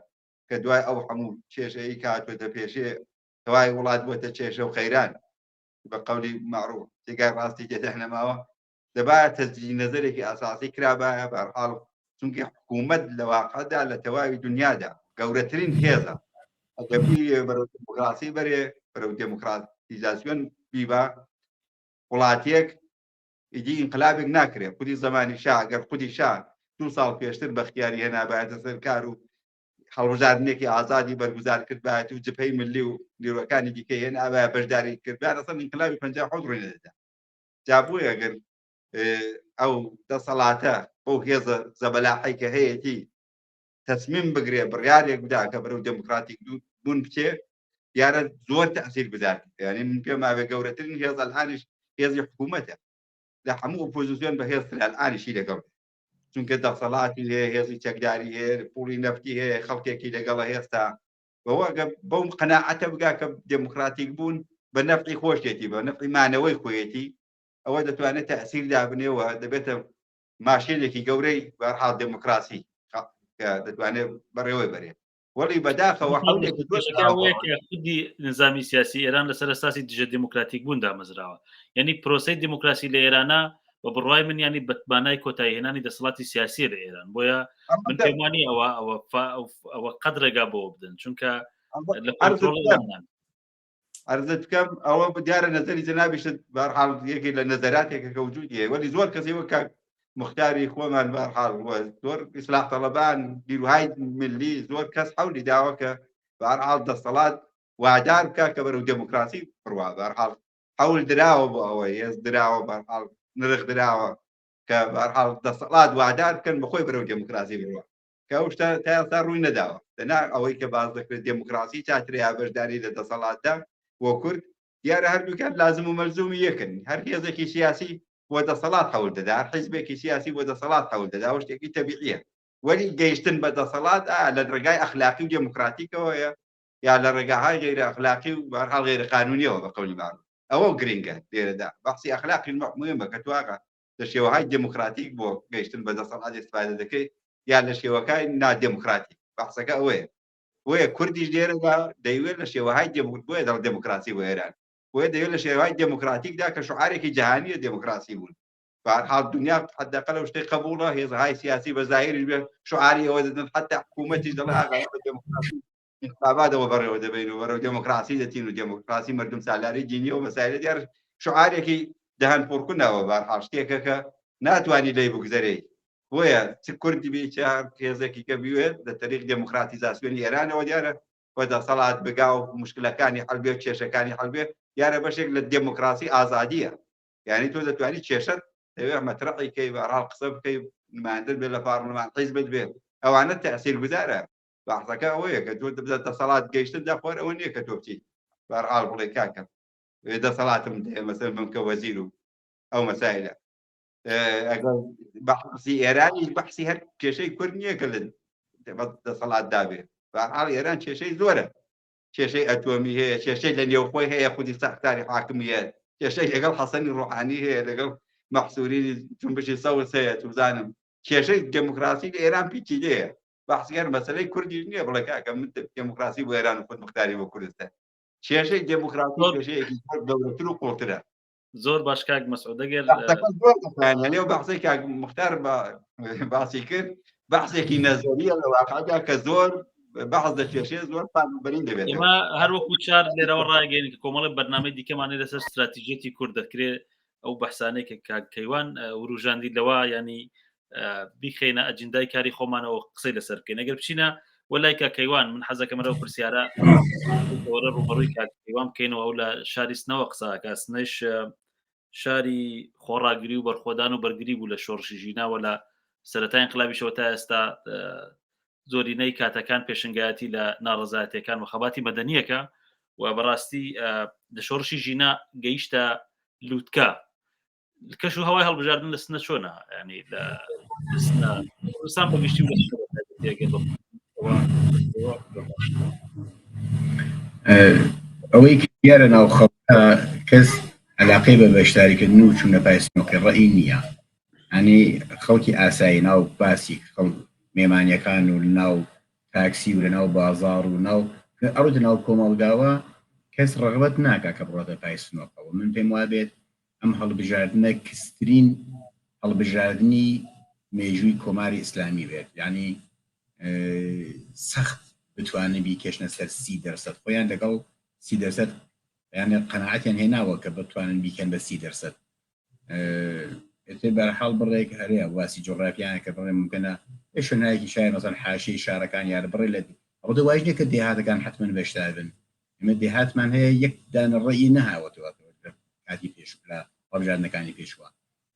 کە دوای ئەو هەموو کێشەی کاتوێتە پێشێ دوای وڵات بووەتە کێشە و خەیران بە قەولی مەعروف تێگای ڕاستی تێدا نەماوە دەبایە تەجدیدی نەزەرێکی ئاساسی کرابایە بەرحاڵ چونکە حکوومەت لە واقعدا لە تەواوی دنیادا گەورەترین هێزە ئەگەبی بەرەو دموکراسی بەرێ بەرەو دموکراتیزاسیۆن بیبا وڵاتیەک ئیدی ئینقلابێک ناکرێت خودی زمانی شا ئەگەر خودی شا 2 ساڵ پێشتر بەختیاری هێنابایەتە سەرکار و هەڵبژاردنێکی ئازادی بەرگوزار کرد بایەت و جبهەی ملی و نیروەکانی دیکەی هێنابایە بەشداری کردبیان ئەسڵ ئینقلابی 57 ڕووی نەدەدا جا بووی ئەگەر ئەو دەسەڵاتە بەو هێزە زەبەلاحی کە هەیەی تەسمیم بگرێ بڕیارێک بدا کە بەرەو دموکراتیک بوون بچێ دیارە زۆر تەئسیر گوزار یعنی من پێم وایە گەورەترین هێز ئەلعانیش هێزی حکوومەتە لە هەموو ئۆپۆزیسیۆن بە هێزتر ئەلعانیشی لەگەڵ چونکە دەسەڵاتی هەیە هێزی چەکداری هەیە پوڵی نەفتی هەیە خەڵکێکی لەگەڵە هێستا بەوە بەو قەناعەتە بگا کە دموکراتیک بوون بە نەفعی خۆشێتی بە نەفعی مانەوەی خۆیەتی ئەوە دەتوانێت تەأسیر دابنێەوە دەبێتە ماشێنێکی گەورەی بەرحاڵ دموکراسی کە دەتوانێت بەڕێوەی بەرێت وەڵی بەداخەوە خودی نظامی سیاسی ئێران لەسەر ئەساسی دژە دموکراتیک بوون دامەزراوە یعنی پرۆسی دموکراسی لە ئێرانە بە بڕوای من ینی بەتمانای کۆتایهێنانی دەسەڵاتی سیاسی لە ئێران بۆیە من پێمانی ئەوە قەت ڕێگا بۆ بدەن چونکە لە عرضت بکەم ئەوە دیارە نەزەری جەنابیشت بەرحاڵ یەکێک لە نەزەراتێکە کە وجودیە وەلی زۆر کەسی وەک مختاری خۆمان بەرحاڵ زۆر ئیسلاح تەڵەبان بیرروهای ملی زۆر کەس حەولی داوە کە بەرحاڵ دەسەڵات وادار بکە کە بەرەو دموکراسی بڕوا بەرحاڵ حەول دراوە بۆ ئەوە هێز دراوە بەرحاڵ نرخ دراوە کە بەرحاڵ دەسەڵات وادار بکەن بەخۆی بەرەو دموکراسی بڕوا کە ئەو شتە تا ئێستا ڕووی نەداوە دەنا ئەوەی کە باز دەکرێت دموکراسی چاتریا بەشداری لە دەسەڵاتدا بۆ کورد دیارە هەردووکات لازم و مەلزومی یەکن هەر هێزێکی سیاسی بۆ دەسەڵات هەوڵ دەدا هەر حیزبێکی سیاسی بۆ دەسەڵات هەوڵ دەدا و شتێکی تەبیعیە وەلی گەیشتن بە دەسەڵات لە ڕێگای ئەخلاقی و دموکراتیکەوەیە یا لە ڕێگاهای غیرە ئەخلاقی و بەرحاڵ غیرە قانونیەوە بە قەولی معروف ئەوە گرنگە لێرەدا بەحسی ئەخلاقی مهمە کە تواقع لە شێوەهای دموکراتیک بۆ گەیشتن بە دەسەڵات استفادە دەکەی یا لە شێوەکانی نادموکراتیک بەحسەکە ئەوەیە وەیە کوردیش لێرەدا دەیوێت لە شێوەهای دموکراسی بۆ ئێران وەیە دەیوێت لە شێوەهای دموکراتیکدا کە شعارێکی جیهانیە دموکراسی بوون بەرحاڵ دنیا حداقل لەو شتەی قبوڵە هێزهای سیاسی بە ظاهریش بێ شعاری ئەوە دەدەن حتا حکوومەتیش دەڵێ ئاغا دموکراسی انتخاباتەوە بەڕێوە دەبین و بەرەو دموکراسی دەتین و دموکراسی مردم سالاری دینی و مەسایلە دیار شعارێکی دەهان پڕکردنەوە بەرحاڵ شتێکە کە ناتوانی لێی بگوزەرەی بۆیە چ کوردی بێ چ هێزێکی کە بوێت لە تەریق دموکراتیزاسیۆنی ئێرانەوە دیارە بە دەسەڵات بگا و مشکلەکانی حەڵبێ و کێشەکانی حەڵبێ دیارە بەشێک لە دموکراسی ئازادیە یعنی تۆ دەتوانی کێشت دەوێت مەترەقی کەی بەرحاڵ قسە بکەی نمایندەت بێت لە پارلەمان حیزبت بێت ئەوانە تەئسیرگوزارە بەحسەکە ئەوەیە کە تۆ دەبێت دەسەڵات گەیشتن داخۆر ئەوە نییە کە تۆ بچیت بەرحاڵ بڵێ کاکە دەسەڵاتم مەسەل بم کە وەزیر و ئەو مەسایلە ئەگەر بەحسی ئێرانی بەحسی هەر کێشەی کورد نییە کە لە دەسەڵات دابێت بەحاڵ ئێران کێشەی زۆرە کێشەی ئەتۆمی هەیە کێشەی لە نێوخۆی هەیە خودی سەختاری حاکمیە کێشەی لەگەڵ حەسەنی ڕوحانی هەیە لەگەڵ مەحسووری جنبشی سەوس هەیە توزانم کێشەی دموکراسی لە ئێران پیچیدەیە بەحسیار مەسەلەی کوردی نییە بڵێ کاکە من دموکراسی بۆ ئێران و خودمختاری بۆ کوردستان کێشەی دموکراسی کێشەیەکی دەوڵەتتر و قوڵترە زۆر باش کاک مەسعود ئەگەر لێو بەحسەی کاک مختار باسی کرد بەحسێکی نەزەریە لە واقعدا کە زۆر بەحث لە کێشەیە زۆر پانبەرین دەبێت ئێمە هەروەکو چار لێرەوە ڕاگەین کە کۆمەڵی بەرنامەی دیکەمانێ لەسەر استراتیژێتی کورد دەکرێت ئەو بەحسانەی کە کەیوان وروژاندی لەوە ینی بیخێنە ئەجندای کاری خۆمانەوە قسەی لەسەر بکەین ئەگەر بچینە وەلای کەکەیوان من حەزەکەمەرەوە پرسیارە وەرە ڕوبەڕووی کاکەیوان بکەینەوە ئەو لە شاریستنەوە قساکە سنەیش شاری خۆڕاگری و بەرخۆدان و بەرگری بوو لە شۆڕشی ژیناوە لە سەرەتای انقلابیشەوە تا ئێستا زۆرینەی کاتەکان پێشنگایەتی لە ناڕەزایەتیەکان و خەباتی مەدەنیەکە و بەڕاستی لە شۆڕشی ژینا گەیشتە لووتکە کەش و هەوای هەڵبژاردن لە سنە چۆنە ینی لە سان بەگشتی و ئەوەی دیارە ناو خەڵکە کەس علاقەی بە بەشداریکردن و چوونە پایسنۆکی ڕەئی نییە ئەنی خەڵکی ئاسایی ناو باسی خەڵ مێمانیەکان و ناو تاکسی و لە ناو بازار و ناو ئەڕوتە ناو کۆمەڵگاوە کەس ڕغبەت ناکا کە بڕاتە پایسنۆکەوە من پێم وابێت ئەم هەڵبژاردنە کسترین هەڵبژاردننی مێژووی کۆماری ئیسلامی بێت یعنی سەخت بتوانن بیکەشنە سەر 30% خۆیان لەگەڵ 30% یعنی قەناعەتیان هێناوە کە بتوانن بیکەن بە 30%. بەرحاڵ بڕێک هەرەیە واسی جۆڕافیانە کە بڕێ ممکنە شوێنهایەکی شایە مەسەڵەن حاشیەی شارەکان یان بڕێ لە ڕۆدە وای نییە کە دێهاتەکان حتمەن بەشدار بن ئێمە دێهاتمان هەیە یەک دانە ڕێی نەهاوەتەوە کاتی پێشوە هەڵبژاردنەکانی پێشوە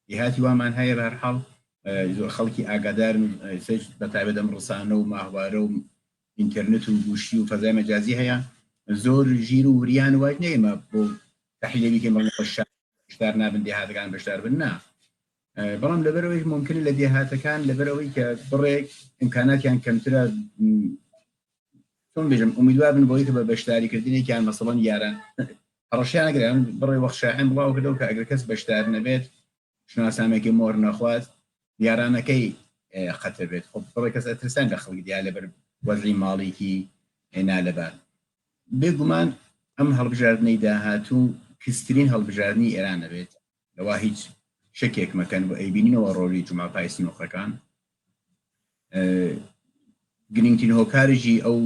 دێهاتی وامان هەیە بەرحاڵ زۆر خەڵکی ئاگادارن بەتایبەت ئەم ڕسانە و ماهوارە و ئینتەرنێت و گوشتی و فەزای مەجازی هەیە زۆر ژیر و وریان وای نێمە بۆ تەحلیلی کە بەشدار نابن دێهاتەکان بەشدار بن نا بەڵام لەبەرەوەی ممکنە لە دێهاتەکان لەبەرەوەی کە بڕێک ئیمکاناتیان کەمترە چۆن بێژم ئومیدوار بن بۆی کە بە بەشداریکردنێکیان مەسەڵەن یاران هەڕەشیان ئەگەیان بڕێ وەخشاعین بڵاو کردەوە کە ئەگەر کەس بەشدار نەبێت شناسامێکی مۆر نەخوات یارانەکەی قەتە بێت خۆ بڕێ کەس ئەترسان لە خەڵکی دیا لەبەر وەزعی ماڵێکی نالەبار بێگومان ئەم هەڵبژاردنەی داهاتوو کسترین هەڵبژاردننی ئێران دەبێت لەوا هیچ شەکێک مەکەن بۆ ئەیبینینەوە ڕۆژی جوماپای سنووخەکان گرنگترین هۆکارێکی ئەو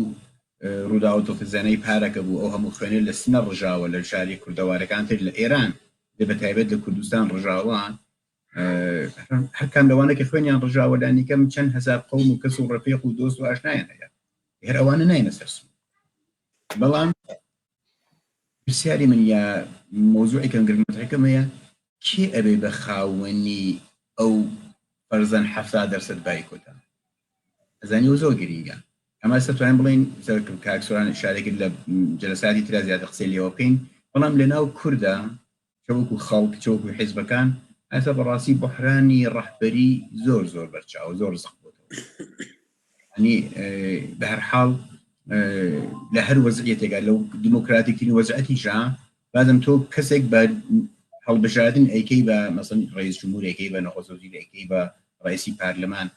ڕوودا و تۆفزانەی پارەکە بوو ئەو هەموو خوێنێ لە سنە ڕژاوە لە شاری کوردەوارەکان تر لە ئێران لە بەتایبەت لە کوردستان ڕژاوان هەرکان لەوانە کە خوێنیان ڕژاوە لانیکەم چەند هەزار قەوم و کەس و ڕەفیق و دۆست و ئاشنایان هەیە هێر ئەوانە ناینە سەرسوون بەڵام پرسیاری من یا مۆزوعی کەم گرنگمەتەکەمەیە کێ ئەبێ بە خاوەنی ئەو فەرزەن 70% بایکۆتە ئەزانی و زۆر گرینگە ئەمە سەتوانین بڵین کاکسۆران شارێکت لە جەلساتی ترا زیاتر قسەی لێوە بکەین بەڵام لەناو کووردا چەوەکو خەڵک چەوەکو حیزبەکان ئەستا بەڕاستی بحرانی ڕەحبەری زۆر زۆر بەرچاو زۆر زەق بووتەوە ینی بە هەر حاڵ لە هەر وەزعیەتێکا لەو دیموکراتیکترین وەزعەتیشا بازم تۆ کەسێک بە هەڵبژاردن ئەیکەی بە مەسەڵەن ڕئیس جمهور ئەیکەی بە نەخۆست وەزیر ئەیکەی بە ڕئیسی پارلەمان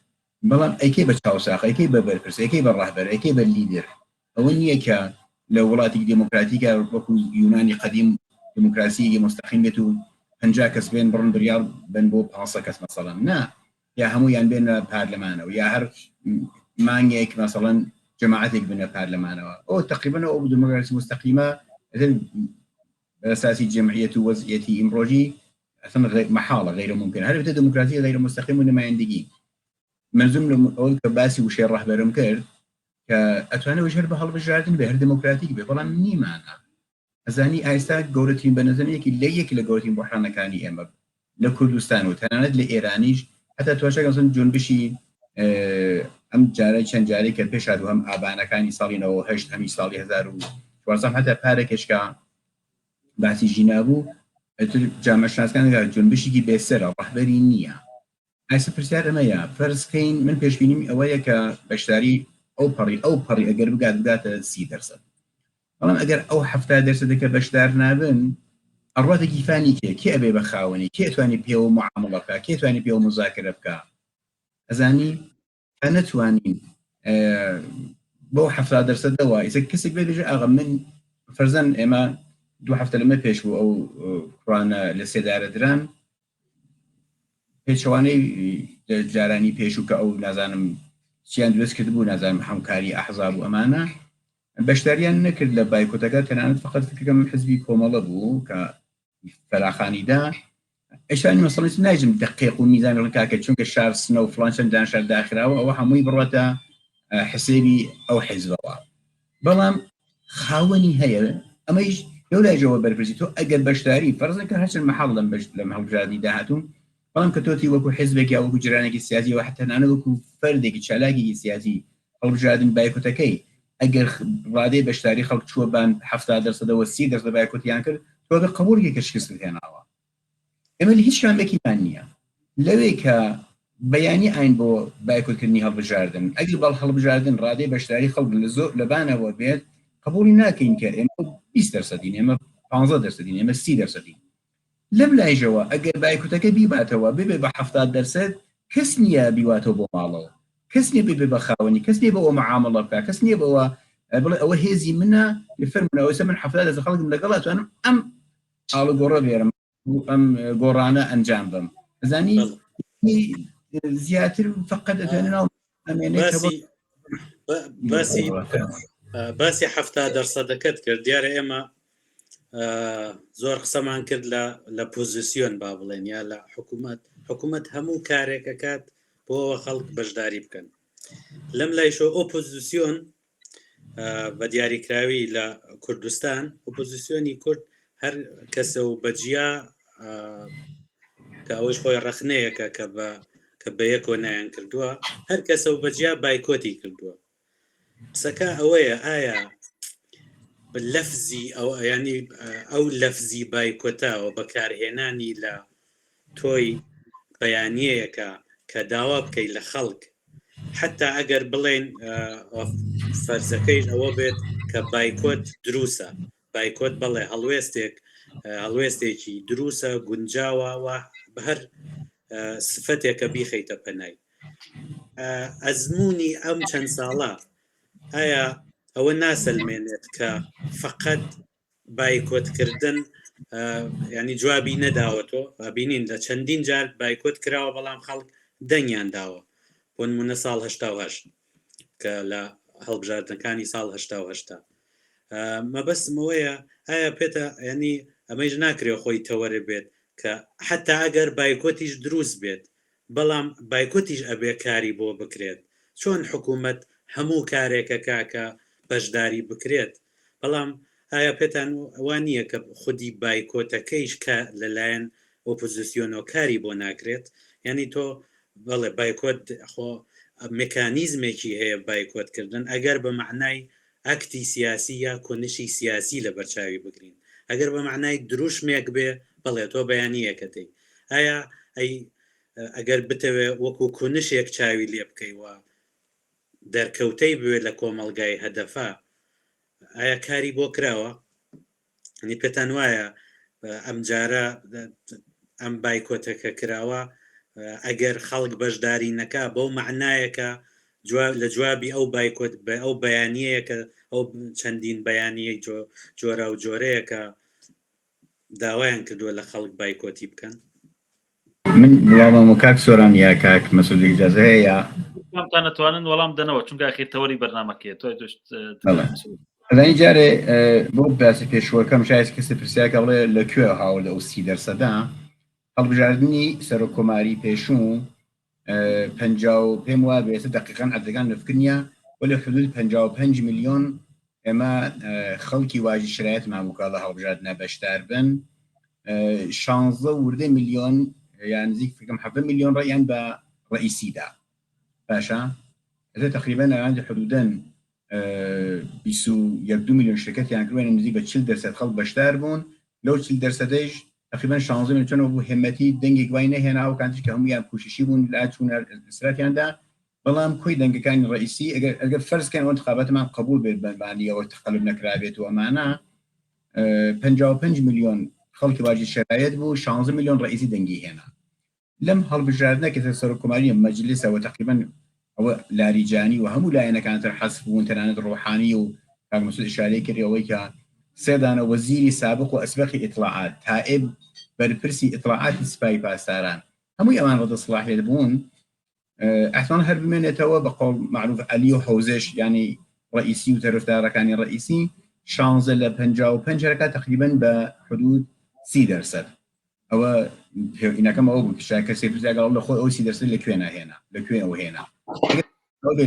بەڵام ئەیکەی بە چاوساق ئەیکەی بە بەرپرس ئەیکەی بە ڕاهبەر ئەیکەی بە لیدر ئەوە نییە کە لە وڵاتی دیموکراتیکە وەکو یونانی قەدیم دیموکراسی مستەقیم بێت و 50 کەس بێن بڕن بریاڵ بن بۆ 500 کەس مەسەڵەن نا یا هەموویان بێنە پارلەمانەوە یا هەر مانگێک مەسەڵەن جماعتێک بنە پارلەمانەوە ئەو تقریبا ئەو دیموکراسی مستەقیمە بەساسی جمعیەت و وەزعیەتی ئیمڕۆژی ئەسڵەن مەحاڵە غیر ممکن هەر بێتە دیموکراسی غیر مستەقیم و نمایندگی منزوم لەوەی کە باسی وشەی ڕەهبەرم کرد کە ئەتوانێت هەر بە هەڵبژاردن بێ هەر دموکراتیک بێ بەڵام نیمانە ئەزانی ئایستا گەورەترین بەنظرەیەکی لە یەکی لە گەورەترین بوحرانەکانی ئێمە لە کوردستان و تەنانەت لە ئێرانیش هەتا تواشەکە مثلا جۆنبشی ئەم جارە چەند جارێک کە پێش هاتوو هەم ئابانەکانی ساڵی 98 هەمی ساڵی 1400 هەتا پارێکشکا باسی ژینا بوو جامەشناسەکان جۆنبشێکی بێسەرە ڕەهبەری نییە ئایستا پرسیار ئەمەیە فەرزکەین من پێشبینیم ئەوەیە کە بەشداری ئەو پەڕی ئەگەر بگاتە 30%. بەڵام ئەگەر ئەو 70% کە بەشدار نابن ئەڕواتە گیفانی کێ ئەبێ بە خاوەنی کێ ئەتوانی پێوە معامڵە بکە کێ ئەتوانی پێوە مزاکرە بکە ئەزانی کە نەتوانین بۆ 70%ەوە ئیسە کەسێک بێژە ئاغا من فەرزەن ئێمە 2 هەفتە لەمە پێش بوو ئەو کوڕانە لە سێدارە دران پێچەوانەی جارانی پێش و کە ئەو نازانم چیان دروست کرد بوو نازانم هەمکاری ئەحزاب و ئەمانە بەشداریان نەکرد لە بایکۆتەکە تەنانەت فقط فکرم حزبی کۆمەڵە بوو کە فەراخانیدا ئەشانی مەسەڵەن ناژم دقیق و میزان ڕکاکە چونکە شار سنە و فڵان چەند دانشار داخراوە ئەوە هەمووی بڕاتە حسێبی ئەو حیزبەوە بەڵام خاوەنی هەیە ئەمەش لەو لایجەوە بەرپرسی تۆ ئەگەر بەشداری فەرزەکە هەرچەند مەحاڵ لەم هەڵبژاردننی داهاتوون بەڵام کە تۆتی وەکو حیزبێکی یا وەکو جرانێکی سیاسی و حتەنانە وەکو فەردێکی چالاکێکی سیاسی هەڵبژاردن بایکۆتەکەی ئەگەر ڕادەی بەشداری خەڵک چووە بان 70%ەوە 30% بایکۆتیان کرد تۆ بە قبوڵی کە شکست هێناوە ئێمە لە هیچ کامێکیمان نییە لەوەی کە بەیانی ئاین بۆ بایکۆتکردنی هەڵبژاردن ئەگەر بەڵ هەڵبژاردن ڕادەی بەشداری خەڵک لە زۆر لەبانەوە بێت قبوڵی ناکەین کە ئێمە 20%ین ئێمە 15%ین ئێمە 30%ین لەم لایژەوە ئەگەر بایکوتەکە بیباتەوە ببێ بە 70% کەس نییە بیواتەوە بۆ ماڵەوە کەس نییە ببێ بە خاوەنی کەس نییە بەوە معامڵە بکە کەس نییە بەوە بڵێ ئەوە هێزی منە لەفەرمونەوەسە من 70% خەڵکم لەگەڵ ئەتوانم ئەم ئاڵوگۆڕە بێرم ئەم گۆڕانە ئەنجام بم زانی زیاتر فقط ئەتوانێت باسی 70%ەکەت کرد دیارە ئێمە زۆر قسەمان کرد لە پۆزیسیۆن با بڵێن یا لە حکوومەت هەموو کارێکەکات بۆەوە خەڵک بەشداری بکەن لەم لایشۆ ئۆپۆزیسیۆن بە دیاریکراوی لە کوردستان ئۆپۆزیسیۆنی کورد هەر کەسە و بەجیا کە ئەوش خۆی ڕەخنەیەکە کە بە یەکۆ نایان کردووە هەر کەسە و بەجیا بایکۆتی کردووە قسەکە ئەوەیە ئایا لەفزی ئەو ینی ئەو لەفزی بایکۆتاوە بەکارهێنانی لە تۆی بەیانیەیەکە کە داوا بکەی لە خەڵک حتا ئەگەر بڵێن فەرزەکەیش ئەوە بێت کە بایکۆت دروسە بایکۆت بەڵێ هەڵوێستێکی دروسە گونجاوە و بە هەر سفتێکە بیخەیتە پەنای ئەزمموی ئەم چەند ساڵە ئایا ئەوە ناسەلمێنێت کە فقط بایکۆتکردن ینی جوابی نەداوەتەوە بینین لە چەندین جار بایکۆت کراوە بەڵام خەڵک دەنگیان داوە بۆ نمونە ساڵ 1970 کە لە هەڵبژاردنەکانی ساڵ 1970 مەبەستمەوەیە ئایا پێتە ینی ئەمەش ناکرێ خۆی تەوەرە بێت کە حتا ئەگەر بایکۆتیش دروست بێت بەڵام بایکۆتیش ئەبێ کاری بۆ بکرێت چۆن حکوومەت هەموو کارێکە کاکە بەشداری بکرێت بەڵام ئایا پێتان وانە کە خودی بایکۆتەکەیش کە لەلایەن ئۆپۆزیسیۆنۆ کاری بۆ ناکرێت ینی تۆ بەڵێ بایکۆت خۆ مکانیزمێکی هەیە بایکۆتکردن ئەگەر بە معنای ئەکتی سیاسی یا کۆنشی سیاسی لە بەرچاوی بگرین ئەگەر بە معنای دروشمێک بێ بەڵێ تۆ بەیانیەکەتەی ئایا ئەگەر بتەوێ وەکو کۆنشێک چاوی لێ بکەیوە دەرکەوتەی بوێت لە کۆمەلگای هەدەفا ئایا کاری بۆ کراوە نی پێتان وایە ئەم جارە ئەم بایکۆتەکە کراوە ئەگەر خەڵک بەشداری نەکا بەو معنایەکە لە جوابی ئەو بایکۆت بە ئەو بەیانیەکە ئەو چەندین بەیانیە جۆرە و جۆرەیەکە داوایان کردووە لە خەڵک بایکۆتی بکەن من وڵام و کاک سۆران یا کاک مەسئولی ئیجازە هەیە تا نتوانن وەڵام دەنەوە چونکە ئاخیرتەوەری بەرنامەکەیە تۆ لەنی جارێ بۆ باسی پێشوەکەم شایست کەسی پرسیاکە بڵێ لەکوێ هاو لە ئەو 30% هەڵبژاردننی سەرۆک کۆماری پێشوو 50 پێم وا بێتە دقیقاً عەدەکان لەفکردنیە وە لە حدود 55 میلیۆن ئێمە خەڵکی واژی شرایەت ماموکە لە هەڵبژاردنە بەشدار بن 16 وردە میلیۆن یان نزیک فکرم 7 میلیۆن ڕێیان بە ڕئیسیدا باشە تقریبا ئەوان حدوداً 21 میلیۆن شرکەتیان کردوێنە نزیک بە 40% خەڵک بەشدار بوون لەو 40%ش تقریبا 16 میلیۆن بوو هێمەتی دەنگێک وای نەهێنا و کانتری کە هەمویان کوششی بوون لا چوونە ئیسراتیاندا بەڵام کۆی دەنگەکانی ڕئیسی ئەگەر فەرزکەن ئەوە انتخاباتمان قبول بێت بەمانیەوە تقلب نەکرابێت و ئەمانە 55 میلیۆن خەڵکی واژی شرایەت بوو 16 میلیۆن ڕئیسی دەنگی هێنا لەم هەڵبژاردنە کە سەرۆک کۆماری مەجلیسەوە تقریبا ئەوە لاریجانی و هەموو لایەنەکانتر حەسب بوون تەنانەت ڕۆحانی و کاک مەسعود ئیشارەی کردی ئەوەی کە سێدانە وەزیری سابق و ئەسبەقی ئیطلاعات تائب بەرپرسی ئیطلاعاتی سپای پاسداران هەمووی ئەوان ڕەدە سڵاحیەت بوون ئەحتمال هەر بمێنێتەوە بە قەول معروف عەلی و حەوزێش ینی ڕئیسی و تەرەفدارەکانی ڕئیسی 16 لە 55 هەرکات تقریبا بە حدود 30% ئەوە ئینەکەم ئەوە بوو کە کەسێک پرسیاگەڵ لە خۆی ئەو 30% لەکوێ ناهێنا لەکوێ ئەو هێنا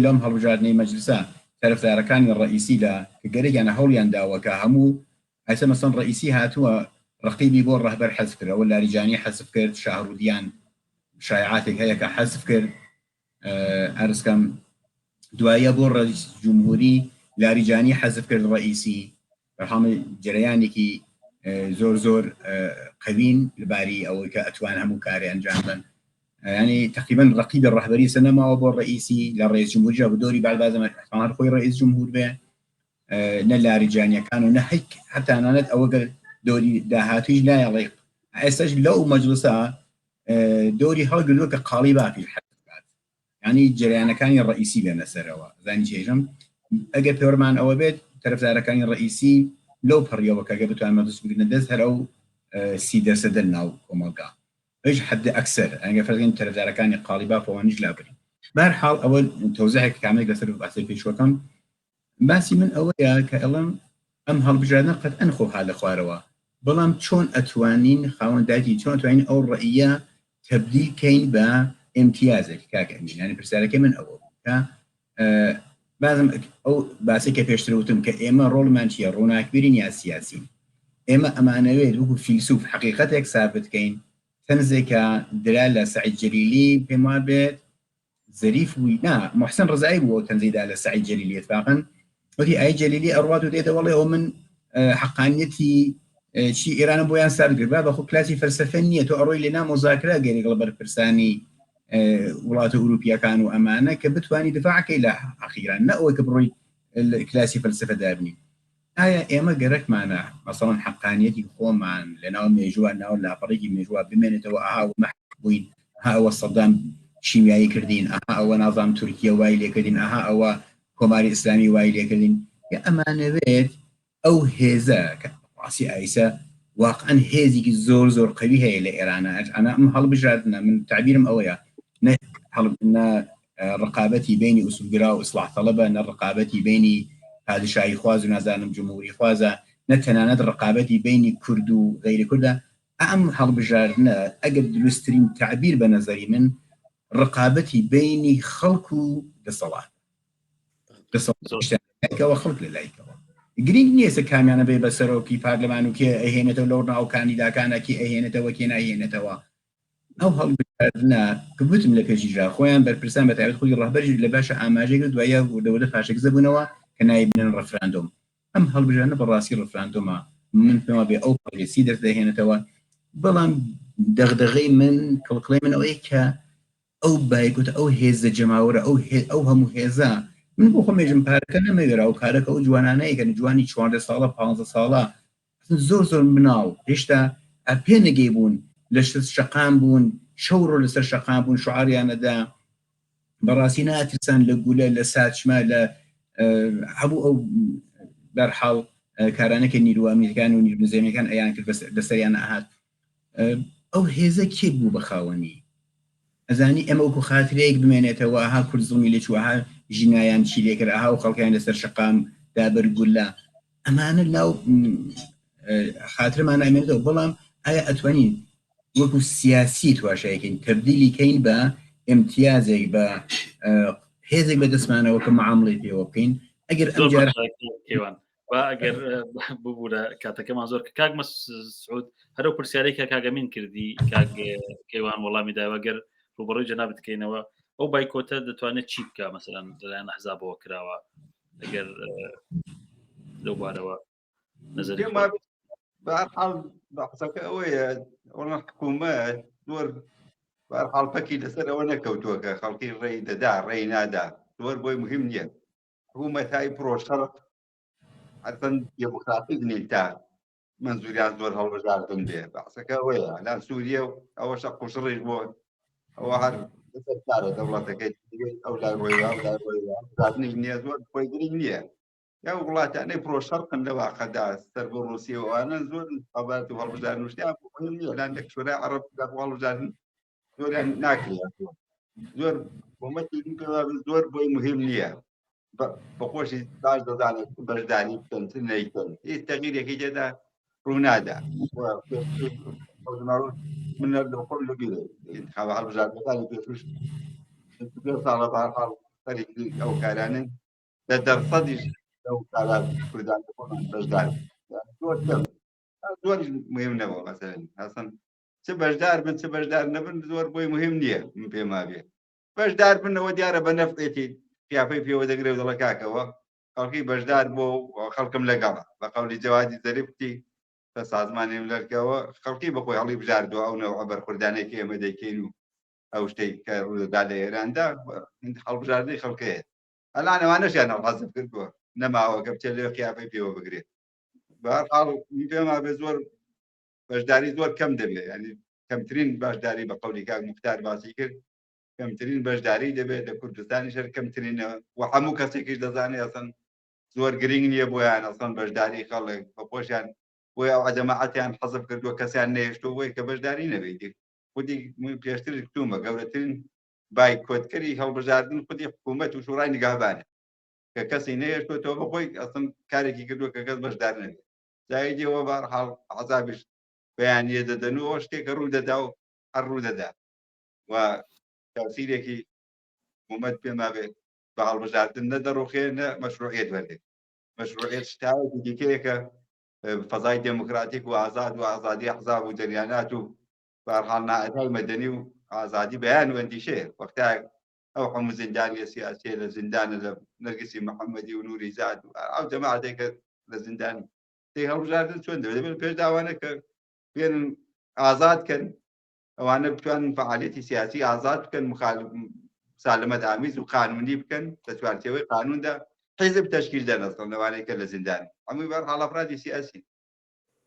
لەم هەڵبژاردنەی مەجلیسە تەرەفدارەکانی ڕئیسی لە گەرەیانە هەوڵیان داوەکە هەموو ئەسە مەسەڵەن ڕئیسی هاتووە ڕقیبی بۆ ڕەهبەر حەزب کرد ئەوە لاریجانی حەزب کرد شاهڕودیان شایعاتێک هەیە کە حەزب کرد ئەرزکەم دوایە بۆ ڕئیس جمهوری لاریجانی حەزب کرد ڕئیسی بەرهەمە جەرەیانێکی زۆر قەوین لەباری ئەوەی کە ئەتوان هەموو کاری ئەنجام بدەن ینی تقریبا ڕقیبی ڕەهبەری سەنەماوە بۆ ڕئیسی لە ڕئیس جمهوریە بە دۆری بعد احتمال خۆی ڕئیس جمهور بێ نە لاریجانیەکان و نە حتا نانێت ئەوە گەر دۆری داهاتویش نایەڵێ ئێستاش لەو مەجلیسە دۆری هەڵگردووە کە قاڵی باقی حەزبات ینی جەریانەکانی ڕئیسی بێنە سەرەوە زانی چێژم ئەگەر پێوەرمان ئەوە بێت تەرەفدارەکانی ڕئیسی لەو پەڕیەوە کە بتوان مەجلیس بگرنە دەست هەر ئەو 30% ناو کۆمەلگا ايش حد اكثر يعني فرضين ترى قالبا فوانيش لابري بهرحال اول توزيعك كامل قصر بحثي في شو كان باسي من اوليا كلام ام هالبجرنا قد انخو هذا خواروا بلام شلون اتوانين خاون دايتي شلون اتوانين او الرئيه تبديل كاين با امتيازك كاك يعني برسالك من اول لازم او باسي كيف يشتروتم كاما رول مانشي رونا كبيرين يا سياسيين اما امانوي لو فيلسوف حقيقتك ثابت كاين تنزكا دلالة سعيد جليلي بما بيت ظريف وينا محسن رزاعي هو تنزيد على سعيد جليلي اتفاقا وفي اي جليلي ارواده ديتا والله هو من حقانيتي شيء ايران بويان سابق بابا اخو كلاسي فلسفنيه اروي لنا مذاكره قال غلب الفرساني ولايات اوروبيه كانوا امانه كبتواني دفاعك الى اخيرا نقوى كبروي الكلاسي فلسفه دابني ئایا ئێمە گەرەکمانە مەسەڵەن حەقانیەتی خۆمان لەناو مێژووە ناو لاپەڕێکی مێژووە بمێنێتەوە ئاوە مەحبووین ئەوە سەدام شیمیایی کردین ئەوە نازام تورکیە وای لێکردین ئەوە کۆماری ئیسلامی وای لێکردین یا ئەمانەوێت ئەو هێزە کە ڕاستی ئایسە واقعا هێزێکی زۆر قوی هەیە لە ئێرانە ئەنا ئەم هەڵبژاردنە من تعبیرم ئەوەیە نە ڕقابەتی بینی ئوسولگرا و ئیسلاح طەلەبە نە ڕقابەتی بینی پادشاهی خواز و نازانم جمهوری خوازە نە تەنانەت ڕقابەتی بینی کورد و غیری کوردە ئەم هەڵبژاردنە ئەگەر دروستترین تعبیر بە نەزەری من ڕقابەتی بینی خەڵک و دەسەڵاتەوە خەڵک لە لایکەوە گرنگ نییە کامیانە بێ بە سەرۆکی پارلەمان و کێ ئەهێنێتەوە لەو ناو کاندیداکانێکی ئەهێنێتەوە کێ ناهێنێتەوە ئەو هەڵبژاردنە کە گوتم لە پێشیژا خۆیان بەرپرسان بە تایبەت خۆی ڕەهبەری لە باشە ئاماژەی کرد دوایە دەوڵەتە پاشەکزە بوونەوە کە نایبنن ڕەفراندۆم ئەم هەڵبژاردنە بەڕاستی ڕەفراندۆمە من پێما بێ ئەو پالیسی دەردەهێنێتەوە بەڵام دەغدغەی من کڵکڵی من ئەوەیە کە ئەو بایکوتە ئەو هێزە جەماوەرە ئەو هەموو هێزە من بۆ خۆمێژم پارەکە نەمەوێرا و کارەکە ئەو جوانانەیە کە جوانی 14 ساڵە 15 ساڵە زۆر مناو هێشتا پێ نەگەی بوون لە شەقام بوون شەوڕۆ لەسەر شەقام بوون شعاریانەدا بەڕاستی ناترسان لە گولە لە ساچمە لە هەبوو ئەو بەرحاڵ کارانەکە نیروە ئەمریکان و نیروزێمیەکان ئەیان کرد بەسەریان ئاهات ئەو هێزە کێ بوو بە خاوەنی ئەزانی ئەمە وەکو خاترەیەک بمێنێتەوە ها کورد زڵمی لێ چووەها ژینایان چی لێکرد ئاها و خەڵکیان لەسەر شەقام دابەرگولە ئەمانە لاو خاترمان نامێنێتەوە بەڵام ئایا ئەتوانین وەکو سیاسی تواشایەکەین تەبدیلی کەین بە امتیازێک بە هێزێک بە دەستمانەوە کە معامڵی پێوە بکەین ئەگەر ئەمجارکیوان ئەگەر ببوو لە کاتەکەمان زۆر کاک مەسعود هەرو پرسیارێکە کاگەمین کردی کاک کێوان وەڵامی داوە گەر ڕوبەڕووی جەناب بکەینەوە ئەو بایکۆتە دەتوانێت چی بکە مەسەلەن لەلایەن ئەحزابەوە کراوە ئەگەر لەو بارەوە نەزەری بەحاڵ بەقسەکە ئەوەیە ئەوە حکوومەت زۆر بەحاڵ پەکی لەسەر ئەوە نەکەوتووە کە خەڵکی ڕێی دەدا ڕێی نادا زۆر بۆی مهم نییە حکوومەت های پرۆشەڕق حتەن دموکراتیک نیت تا منزوریان زۆر هەڵبژاردن بێ بەقسەکە ئەوەیە لان سووریە و ئەوە شەق قوشڕیش بۆ ئەوە هەر سەرکارە دەوڵەتەکەی ئەو لای ڕۆیواردنی نییە زۆر خۆی گرنگ نییە یا وڵاتانەی پرۆشەڕقن لە واقعدا سەر بۆ ڕوسیەوەوانە زۆر خەبات و هەڵبژاردن شتیان مهم نییە لان لە کشوەرای عەرەب هەڵبژاردن زۆریان ناکرێت زۆر حکوومەتی زۆر بۆی مهم نییە بەخۆشی باش دەزانێت بەشداری بکەن نەیکەن هیچ تەغییرێکی تێدا ڕوونادا من خۆم لەبیرێ هەڵبژاردنەکانی پێشوش ساڵە بەحاڵ خەریکی ئەو کارانن لە دەرسەدیش لەو کارات کوردان بەشدار زۆر مهم نەبوو مەسەلەن هەسەن چ بەشدار بن چ بەشدار نەبن زۆر بۆی مهم نییە من پێما بێ بەشدار بنەوە دیارە بە نەفعێتی قیافەی پێوە دەگرێت دەڵە کاکەوە خەڵکی بەشدار بۆ خەڵکم لەگەڵە بە قەولی جەوادی زەریفتی بە سازمانی ملەرکەوە خەڵکی بەخۆی هەڵی بژاردووە ئەو نەوە بەرخوردانێکی ئێمە دەیکەین و ئەو شتێک کە ڕوودەدا لە ئێراندا هەڵبژاردنەی خەڵکەیە ئەلان ئەوانەشیان هەڵحەزم کردووە نەماوە کە بچێت لێ قیافەی پێوە بگرێت بەهەرحاڵ پێما بێ زۆر بەشداری زۆر کەم دەبێت ینی کەمترین باشداری بە قەولی کاک موختار باسی کرد کەمترین بەشداری دەبێت لە کوردستانی شەر کەمترینەوە و هەموو کەسێکیش دەزانێت ئەسەن زۆر گرنگ نییە بۆیان ئەسەن بەشداری خەڵک بەخۆشیان بۆی ئەو عەجەماعەتیان حەزم کردووە کەسیان نەهێشتووە بۆی کە بەشداری نەبێت خودی پێشتر کتومە گەورەترین بایکۆتکەری هەڵبژاردن خودی حکوومەت و شوڕای نیگهبانە کە کەسی نەهێشتوێتەوە بەخۆی ئەسەن کارێکی کردووە کە کەس بەشدار نەبێت جایدیەوە بەهەرحاڵ عەزابیش بەیانیە دەدەنەوە شتێکە ڕوو دەدا و هەر ڕوو دەدا و تەفسیرێکی حکوومەت پێما بێت بە هەڵبژاردن نەدەڕوخێ نە مەشروعیەت وەردێت مەشروعیەت شتاوێکی دیکەیەکە فەزای دموکراتیک و ئازاد و ئازادی ئەحزاب و جەریانات و بەهەرحاڵ نائەتای مەدەنی و ئازادی بەیان و ئەندیشەیە وەختای ئەو هەموو زیندانی سیاسیە لە زیندانە لە نەرگسی محەممەدی و نوری زاد و ئەو جەماعەتێکە لە زیندان تێ هەڵبژاردن چۆن دەبێت پێش داوانە کە پێن ئازادکەن ئەوانە بتوانن فعالیەتی سیاسی ئازاد بکەن سالمەت ئامیز و قانونی بکەن بە چوارچێوەی قانوندا حزب تشکیل دەن ئەسڵ لەوانەیە کە لە زیندان هەمووی بەرحاڵ ئەفرادی سیاسی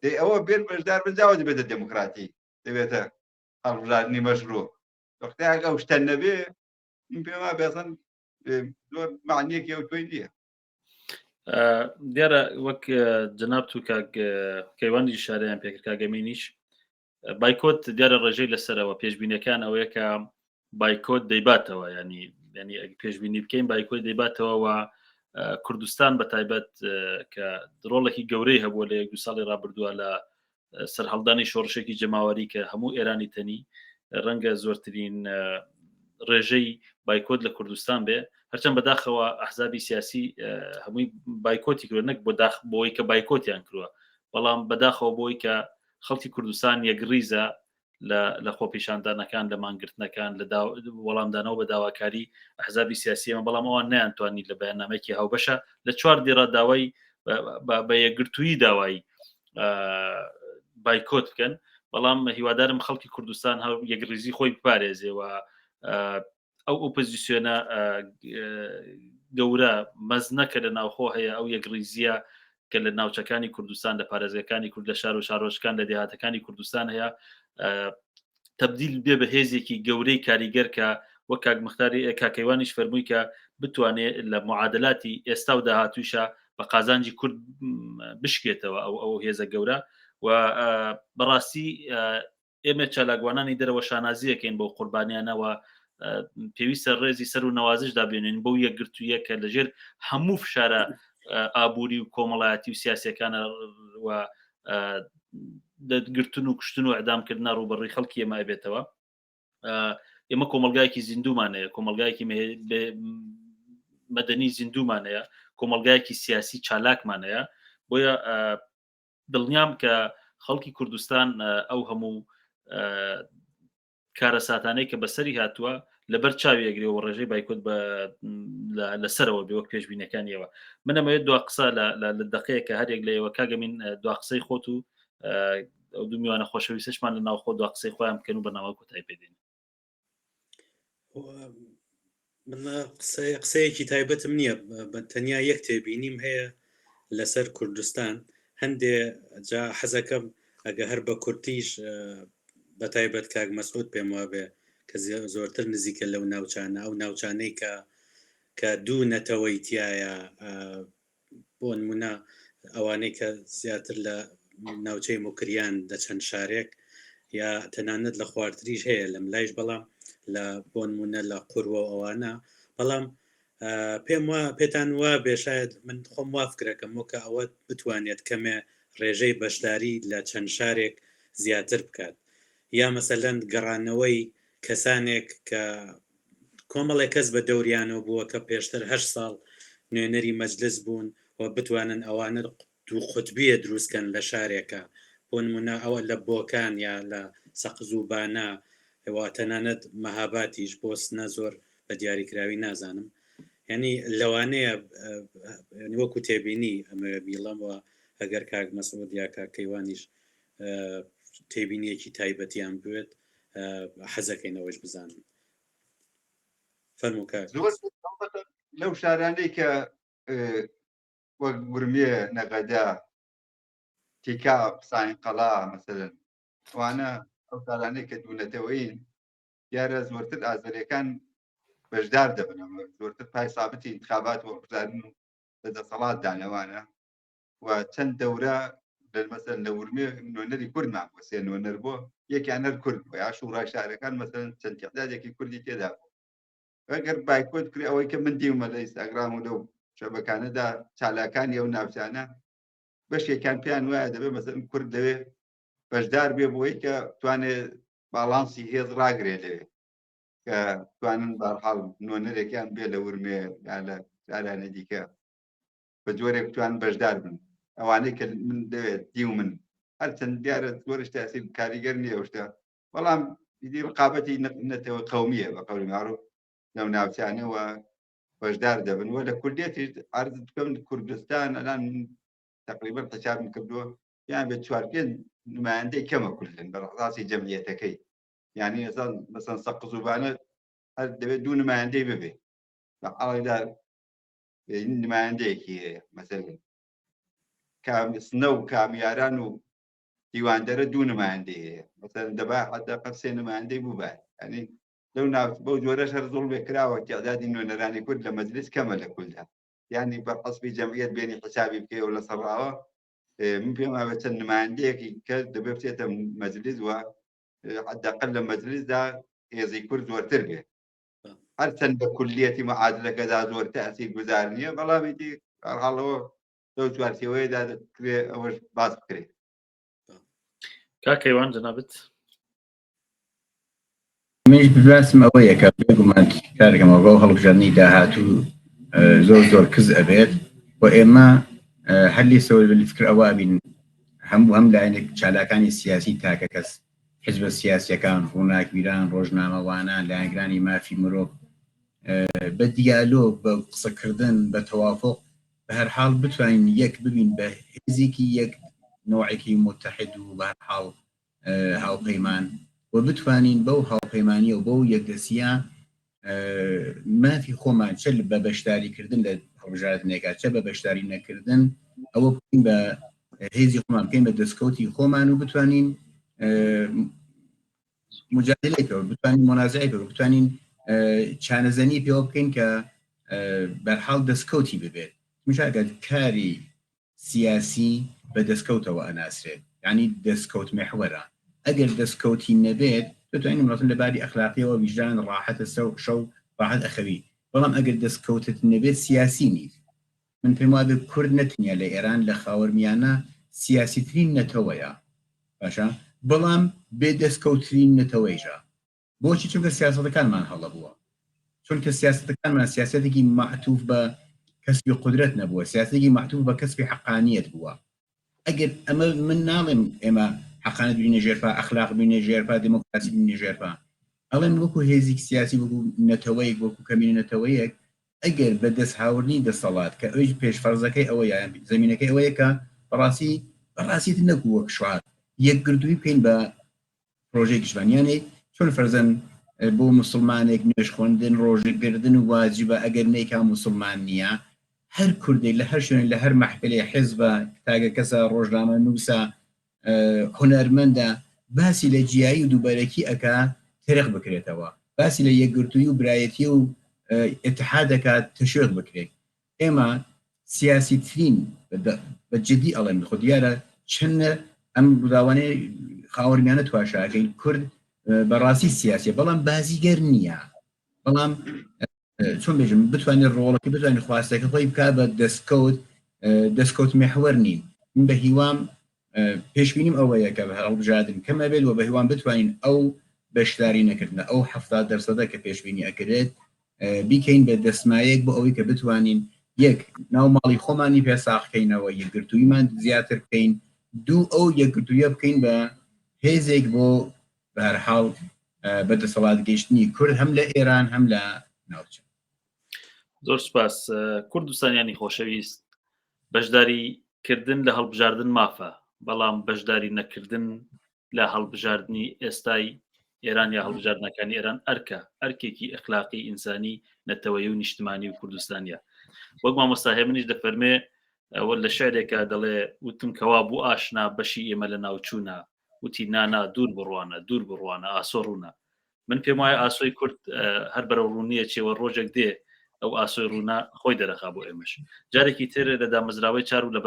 دەی ئەوە بێن بەشدار بنجاوە دەبێتە دموکراتی دەبێتە هەڵبژاردننی مەشروع وەختە ئەگە ئەو شتە نەبێ من پێم وایە بێسەن زۆر معنیەکی ئەو توی نییە دیارە وەک جناب تو کەیوانی شاریان پێکرد کاگەمینیش بایکۆت دیارە ڕێژەی لەسەرەوە پێشبینیەکان ئەوەیە کە بایکۆت دەیباتەوە ینی پێشبینی بکەین بایکۆی دەیباتەوە و کوردستان بە تایبەت کە ڕۆڵێکی گەورەی هەبووە لە 2 ساڵی ڕابردووە لە سەرهەڵدانی شۆڕشێکی جەماوەری کە هەموو ئێرانی تەنی ڕەنگە زۆرترین ڕێژەی بایکۆت لە کوردستان بێ هەرچەند بەداخەوە ئەحزابی سیاسی هەمووی بایکۆتی کردو نەک بۆی کە بایکۆتیان کردووە بەڵام بەداخەوە بۆی کە خەڵکی کوردستان یەکریزە لە خۆپیشاندانەکان لە مانگرتنەکان لە وەڵامدانەوە بە داواکاری ئەحزابی سیاسیەمە بەڵام ئەوان نەیانتوانی لە بەیاننامەیەکی هاوبەشە لە 4 دیڕە داوای بە یەکگرتووی داوای بایکۆت بکەن بەڵام هیوادارم خەڵکی کوردستان هەر یەکریزی خۆی بپارێزێەوە ئەو ئۆپۆزیسیۆنە گەورە مەزنەکە لە ناوخۆ هەیە ئەو یەکریزیە کە لە ناوچەکانی کوردستان لە پارێزەکانی کورد لە شار و شارۆچکان لە دێهاتەکانی کوردستان هەیە تبدیل بێ بە هێزێکی گەورەی کاریگەر کە وەک کاک مختاری کاکەیوانیش فەرمووی کە بتوانێت لە معادلاتی ئێستا و داهاتووشە بە قازانجی کورد بشکێتەوە ئەو هێزە گەورە و بەڕاستی ئێمە چالاگوانانی دەرەوە شانازیەکەین بۆ قوربانیانەوە پێویستە ڕێزی سەر و نەوازش دابێنین بەو یەکگرتوویە کە لەژێر هەموو فشارە ئابووری و کۆمەڵایەتی و سیاسەکانە و دەتگرتن و کوشتن و ئەدامکردنا ڕوبەڕی خەڵکی ئێمە بێتەوە ئێمە کۆمەلگایەکی زیندومانەیە کۆمەلگایەکی مەدەنی زیندومانەیە کۆمەلگایەکی سیاسی چالاکمانەیە بۆیە دڵنیام کە خەڵکی کوردستان ئەو هەموو کارە ساتانەی کە بەسەری هاتووە لەبەر چاوی ئەگرێەوە ڕێژەی بایکۆت لەسەرەوە بێ وەک پێشبینەکانیەوە منەمەوێت دو قسە لە دقەیە کە هەرێک لەیەوە کاگەمین دو قسەی خۆت و ئەو دوو میوانە خۆشەویستشمان لە ناوخۆ دو قسەی خۆیان بکەن و بەناوە کۆتایی پێدێن قسەیەکی تایبەتم نییە بە تەنیا یەک تێبینیم هەیە لەسەر کوردستان هەندێ جا حەزەکەم ئەگە هەر بە کورتیش بە تایبەت کاک مەسعود پێم وابێ کە زۆرتر نزیکە لەو ناوچانە ئەو ناوچانەی کە دوو نەتەوەی تایە بۆ نمونە ئەوانەی کە زیاتر لە ناوچەی مکریان دەچەند شارێک یا تەنانەت لە خواردریش هەیە لەم لایش بەڵام لە بۆ نمونە لە قوروە ئەوانە بەڵام پێتان وا بێشاید من خۆم وافکرەکەم وەکە ئەوە بتوانێت کەمێ ڕێژەی بەشداری لە چەند شارێک زیاتر بکات یا مەسەلەن گەڕانەوەی کەسانێک کە کۆمەڵێک کەس بە دەوریانەوە بووە کە پێشتر 8 ساڵ نوێنەری مەجلس بوون و بتوانن ئەوانە دوو قوتبیە دروستکەن لە شارێکە بۆ نمونە ئەوە لە بۆکان یا لە سەقزوبانە وا تەنانەت مەهاباتیش بۆستنە زۆر بە دیاریکراوی نازانم ینی لەوانەیە وەکو تێبینی ئەمە بیڵەمەوە ئەگەر کاک مەسعود یا کاکەیوانیش تێبینیەکی تایبەتیان بوێت حەزەکەینەوەش بزانم فەرموو کاک لەو شارانەی کە وەک گورمێ نەغەدا تیکا ساین قەڵا مەسەلەن ئەوانە ئەو شارانەی کە دوونەتەوەین دیارە زۆرتر ئازەریەکان بەشدار دەبنەوە زۆرتر پای سابتی انتخابات وەرگزاردن و لەدەسەڵات دانەوانە و چەند دەورە مەسەلەن لە ورمێ نوێنەری کوردمان بۆ سێ نوێنەر بۆ یەکیان هەر کورد بوو یا شوڕای شارەکان مەسەلەن چەند تێعدادێکی کوردی تێدا بوو ئەگەر بایکۆت کردی ئەوەی کە من دیومە لە ئینستاگرام و لەو شەبەکانەدا چالاکانی ئەو ناوچانە بەشێکیان پێیان وایە دەبێت مەسەلەن کورد لەوێ بەشدار بێ بۆی کە توانێت باڵانسی هێز ڕاگرێ لەوێ کە توانن بەرحاڵ نوێنەرێکیان بێ لە ورمێ یا لە شارانە دیکە بە جۆرێک توان بەشدار بن ئەوانەی کە من دەوێت دی و من هەرچەند دیارە زۆرش تاسیر کاریگەر نییە شتە بەڵام ڕقابەتی نەتەوە قەومیە بە قەولی معروف لەو ناوچانەوە بەشدار دەبن وە لە کوردێتی عرض بکەم کوردستان ئەلان تقریبا حسابم کردووە یان بێت 4-5 نمایندەی کەمە کوردن بەڕاستی جەمعیەتەکەی یعنی مەسەن سەقزوبانە هەر دەبێت 2 نمایندەی ببێ بە ئاڵیدا نمایندەیەکی هەیە مەسەلەن سنە و کامیاران و دیواندەرە دوو نمایندەی هەیە مەسەلەن دەبا حەداقەل 3 نمایندەی بووبات ینی لەو بەو جۆرەش هەر زوڵمێ کراوە تعدادی نوێنەرانی کورد لە مەجلیس کەمە لە کولدا یعنی بەڕەسبی جەمعیەت بێنی حسابی بکەوە لە سەرڕاوە من پێم وایە چەند نمایندەیەکی کە دەبێت بچێتە مەجلیس وە حەداقەل لە مەجلیسدا هێزی کورد زۆرتر بێ هەرچەند بە کولیەتی مەعادلەکەدا زۆر تەئسیر گوزار نییە بەڵامیتی هەرحاڵەوە لەو چوارچێوەیەدا دەکرێ ئەوەش باس بکرێت کاکەیوان جەنابەت منیش باسم ئەوەیە کە بێگومان کارێکەمەوە بەو هەڵبژاردننی داهاتوو زۆر کز ئەبێت و ئێمە هەلی سەوەی فکر ئەوە بین هەموو هەم لایەنێک چالاکانی سیاسی تاکە کەس حزبە سیاسیەکان ڕووناکیران ڕۆژنامەوانان لایەنگرانی مافی مرۆڤ بە دیالۆگ بە قسەکردن بە تەوافق بە هەر حاڵ بتوانین یەک ببین بە هێزێکی یەک نوعێکی متحد و بە هەر حاڵ هاوپەیمان و بتوانین بەو هاوپەیمانیە و بەو یەکدەسیە مافی خۆمان چ بە بەشداریکردن لە هەڵبژاردنێکا چە بە بەشداری نەکردن ئەوە بکەین بە هێزی خۆمان بکەین بە دەستکەوتی خۆمان و بتوانین مجادلەیەکەوە بتوانین مۆنازعەیەکەوە بتوانین چانەزەنی پێوە بکەین کە بەرحاڵ دەستکەوتی ببێت مشاکات کاری سیاسی بە دەستکەوتەوە ئەناسرێت یعنی دەستکەوت محوەرە ئەگەر دەستکەوتی نەبێت دەتوانین مڵەتن لەباری ئەخلاقیەوە ویژدان ڕاحەتە شەو ڕاحەت ئەخەوی بەڵام ئەگەر دەستکەوتت نەبێت سیاسی نیت من پێم وایە کورد نەتنیا لە ئێران لە خاوەرمیانە سیاسیترین نەتەوەیە باشە بەڵام بێ دەستکەوترین نەتەوەیژە بۆچی چونکە سیاسەتەکانمان هەڵە بووە چونکە سیاسەتەکانمان سیاسەتێکی معتوف بە کەسبی قدرەت نەبووە سیاسەتێکی معتوف بە کەسبی حەقانیەت بووە ئەگەر ئەمە من ناڵێم ئێمە حەقانەت بینە ژێرپا ئەخلاق بینە ژێرپا دموکراسی بینە ژێرپا ئەڵێم وەکو هێزێک سیاسی وەکو نەتەوەیەک وەکو کەمینە نەتەوەیەک ئەگەر بە دەست هاوردنی دەسەڵات کە ئەوی پێشفەرزەکەی ئەوەیە زمینەکەی ئەوەیە کە بەڕاستیت نەکو وەک شوار یەکگرتووی پێین بە پرۆژێکی ژوانیانێ چۆن فەرزەن بۆ مسلمانێک نوێژ خوێندن ڕۆژگردن و واجبە ئەگەر نەیکا مسلمان نییە هەر کوردێک لە هەر شوێن لە هەر مەحفلێ حیزبە تاگە کەسە ڕۆژنامە نووسە هونەرمەندە باسی لە جیایی و دووبارەکی ئەکا تێرەق بکرێتەوە باسی لە یەکگرتووی و برایەتی و ئێتحادەکە تشویق بکرێت ئێمە سیاسیترین بەجددی ئەڵێن خۆ دیارە چەندە ئەم ڕاوانەیە خاوەرمیانە تواشاکەین کورد بەڕاستی سیاسیە بەڵام بازیگەر نییە بەڵام چۆن بێژم بتوانێت ڕۆڵەکە بتوانین خواستەکە خۆی بکا بە دەستکەوت محور نین من بە هیوام پێشبینیم ئەوەیە کە بە هەڵبژاردن کەمە بێت و بە هیوام بتوانین ئەو بەشداری نەکردنە ئەو 70% کە پێشبینی ئەکرێت بیکەین بە دەسمایەک بۆ ئەوەی کە بتوانین یەک ناو ماڵی خۆمانی پێساخکەینەوە یەکگرتوویمان زیاتر بکەین دوو ئەو یەکگرتوویە بکەین بە هێزێک بۆ بە هەر حاڵ بەدەسەڵات گەیشتنی کورد هەم لە ئێران هەم لە ناوچە زۆر سپاس کوردستانیانی خۆشەویست بەشداریکردن لە هەڵبژاردن مافە بەڵام بەشداری نەکردن لە هەڵبژاردننی ئێستای ئێران یا هەڵبژاردنەکانی ئێران ئەرکێکی ئەخلاقی ئینسانی نەتەوەی و نیشتمانی و کوردستانیە وەک مامۆستاهەیە منیش دەفەرمێ ئەوە لە شعرێکە دەڵێ وتم کەوا بوو ئاشنا بەشی ئێمە لە ناوچوونە وتی نانا دوور بڕوانە ئاسۆ ڕوونە من پێم وایە ئاسۆی کورد هەر بەرەو ڕوونیە چێوە ڕۆژێک دێ ئەو ئاسۆی ڕوونا خۆی دەرەخا بۆ ئێمەش جارێکی تر لە دامەزراوەی چار و لە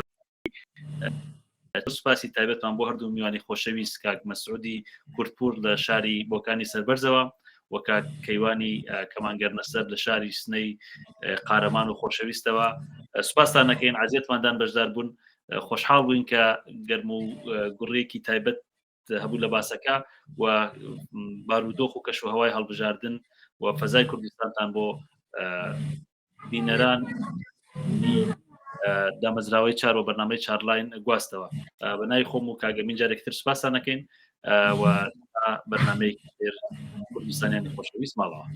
سوپاسی تایبەتمان بۆ هەردوو میوانی خۆشەویست کاک مەسعودی کورتپور لە شاری بۆکانی سەربەرزەوە و کاک کەیوانی کەمانگەرنەسەر لە شاری سنەی قارەمان و خۆشەویستەوە سوپاسان نەکەین عزیەتماندان بەشدار بوون خۆشحاڵ بووین کە گەرم و گوڕێکی تایبەت هەبوو لە باسەکە و بارودۆخ و کەشوهەوای هەڵبژاردن و فەزای کوردستانتان بۆ بینەران دامەزراوەی چار و بەرنامەی چارلاین گواستەوە بە ناوی خۆم و کاگەمین جارێکتر سوپاسان نەکەین و بەرنامەیەکی تر کوردستانیانی خۆشەویست ماڵەوە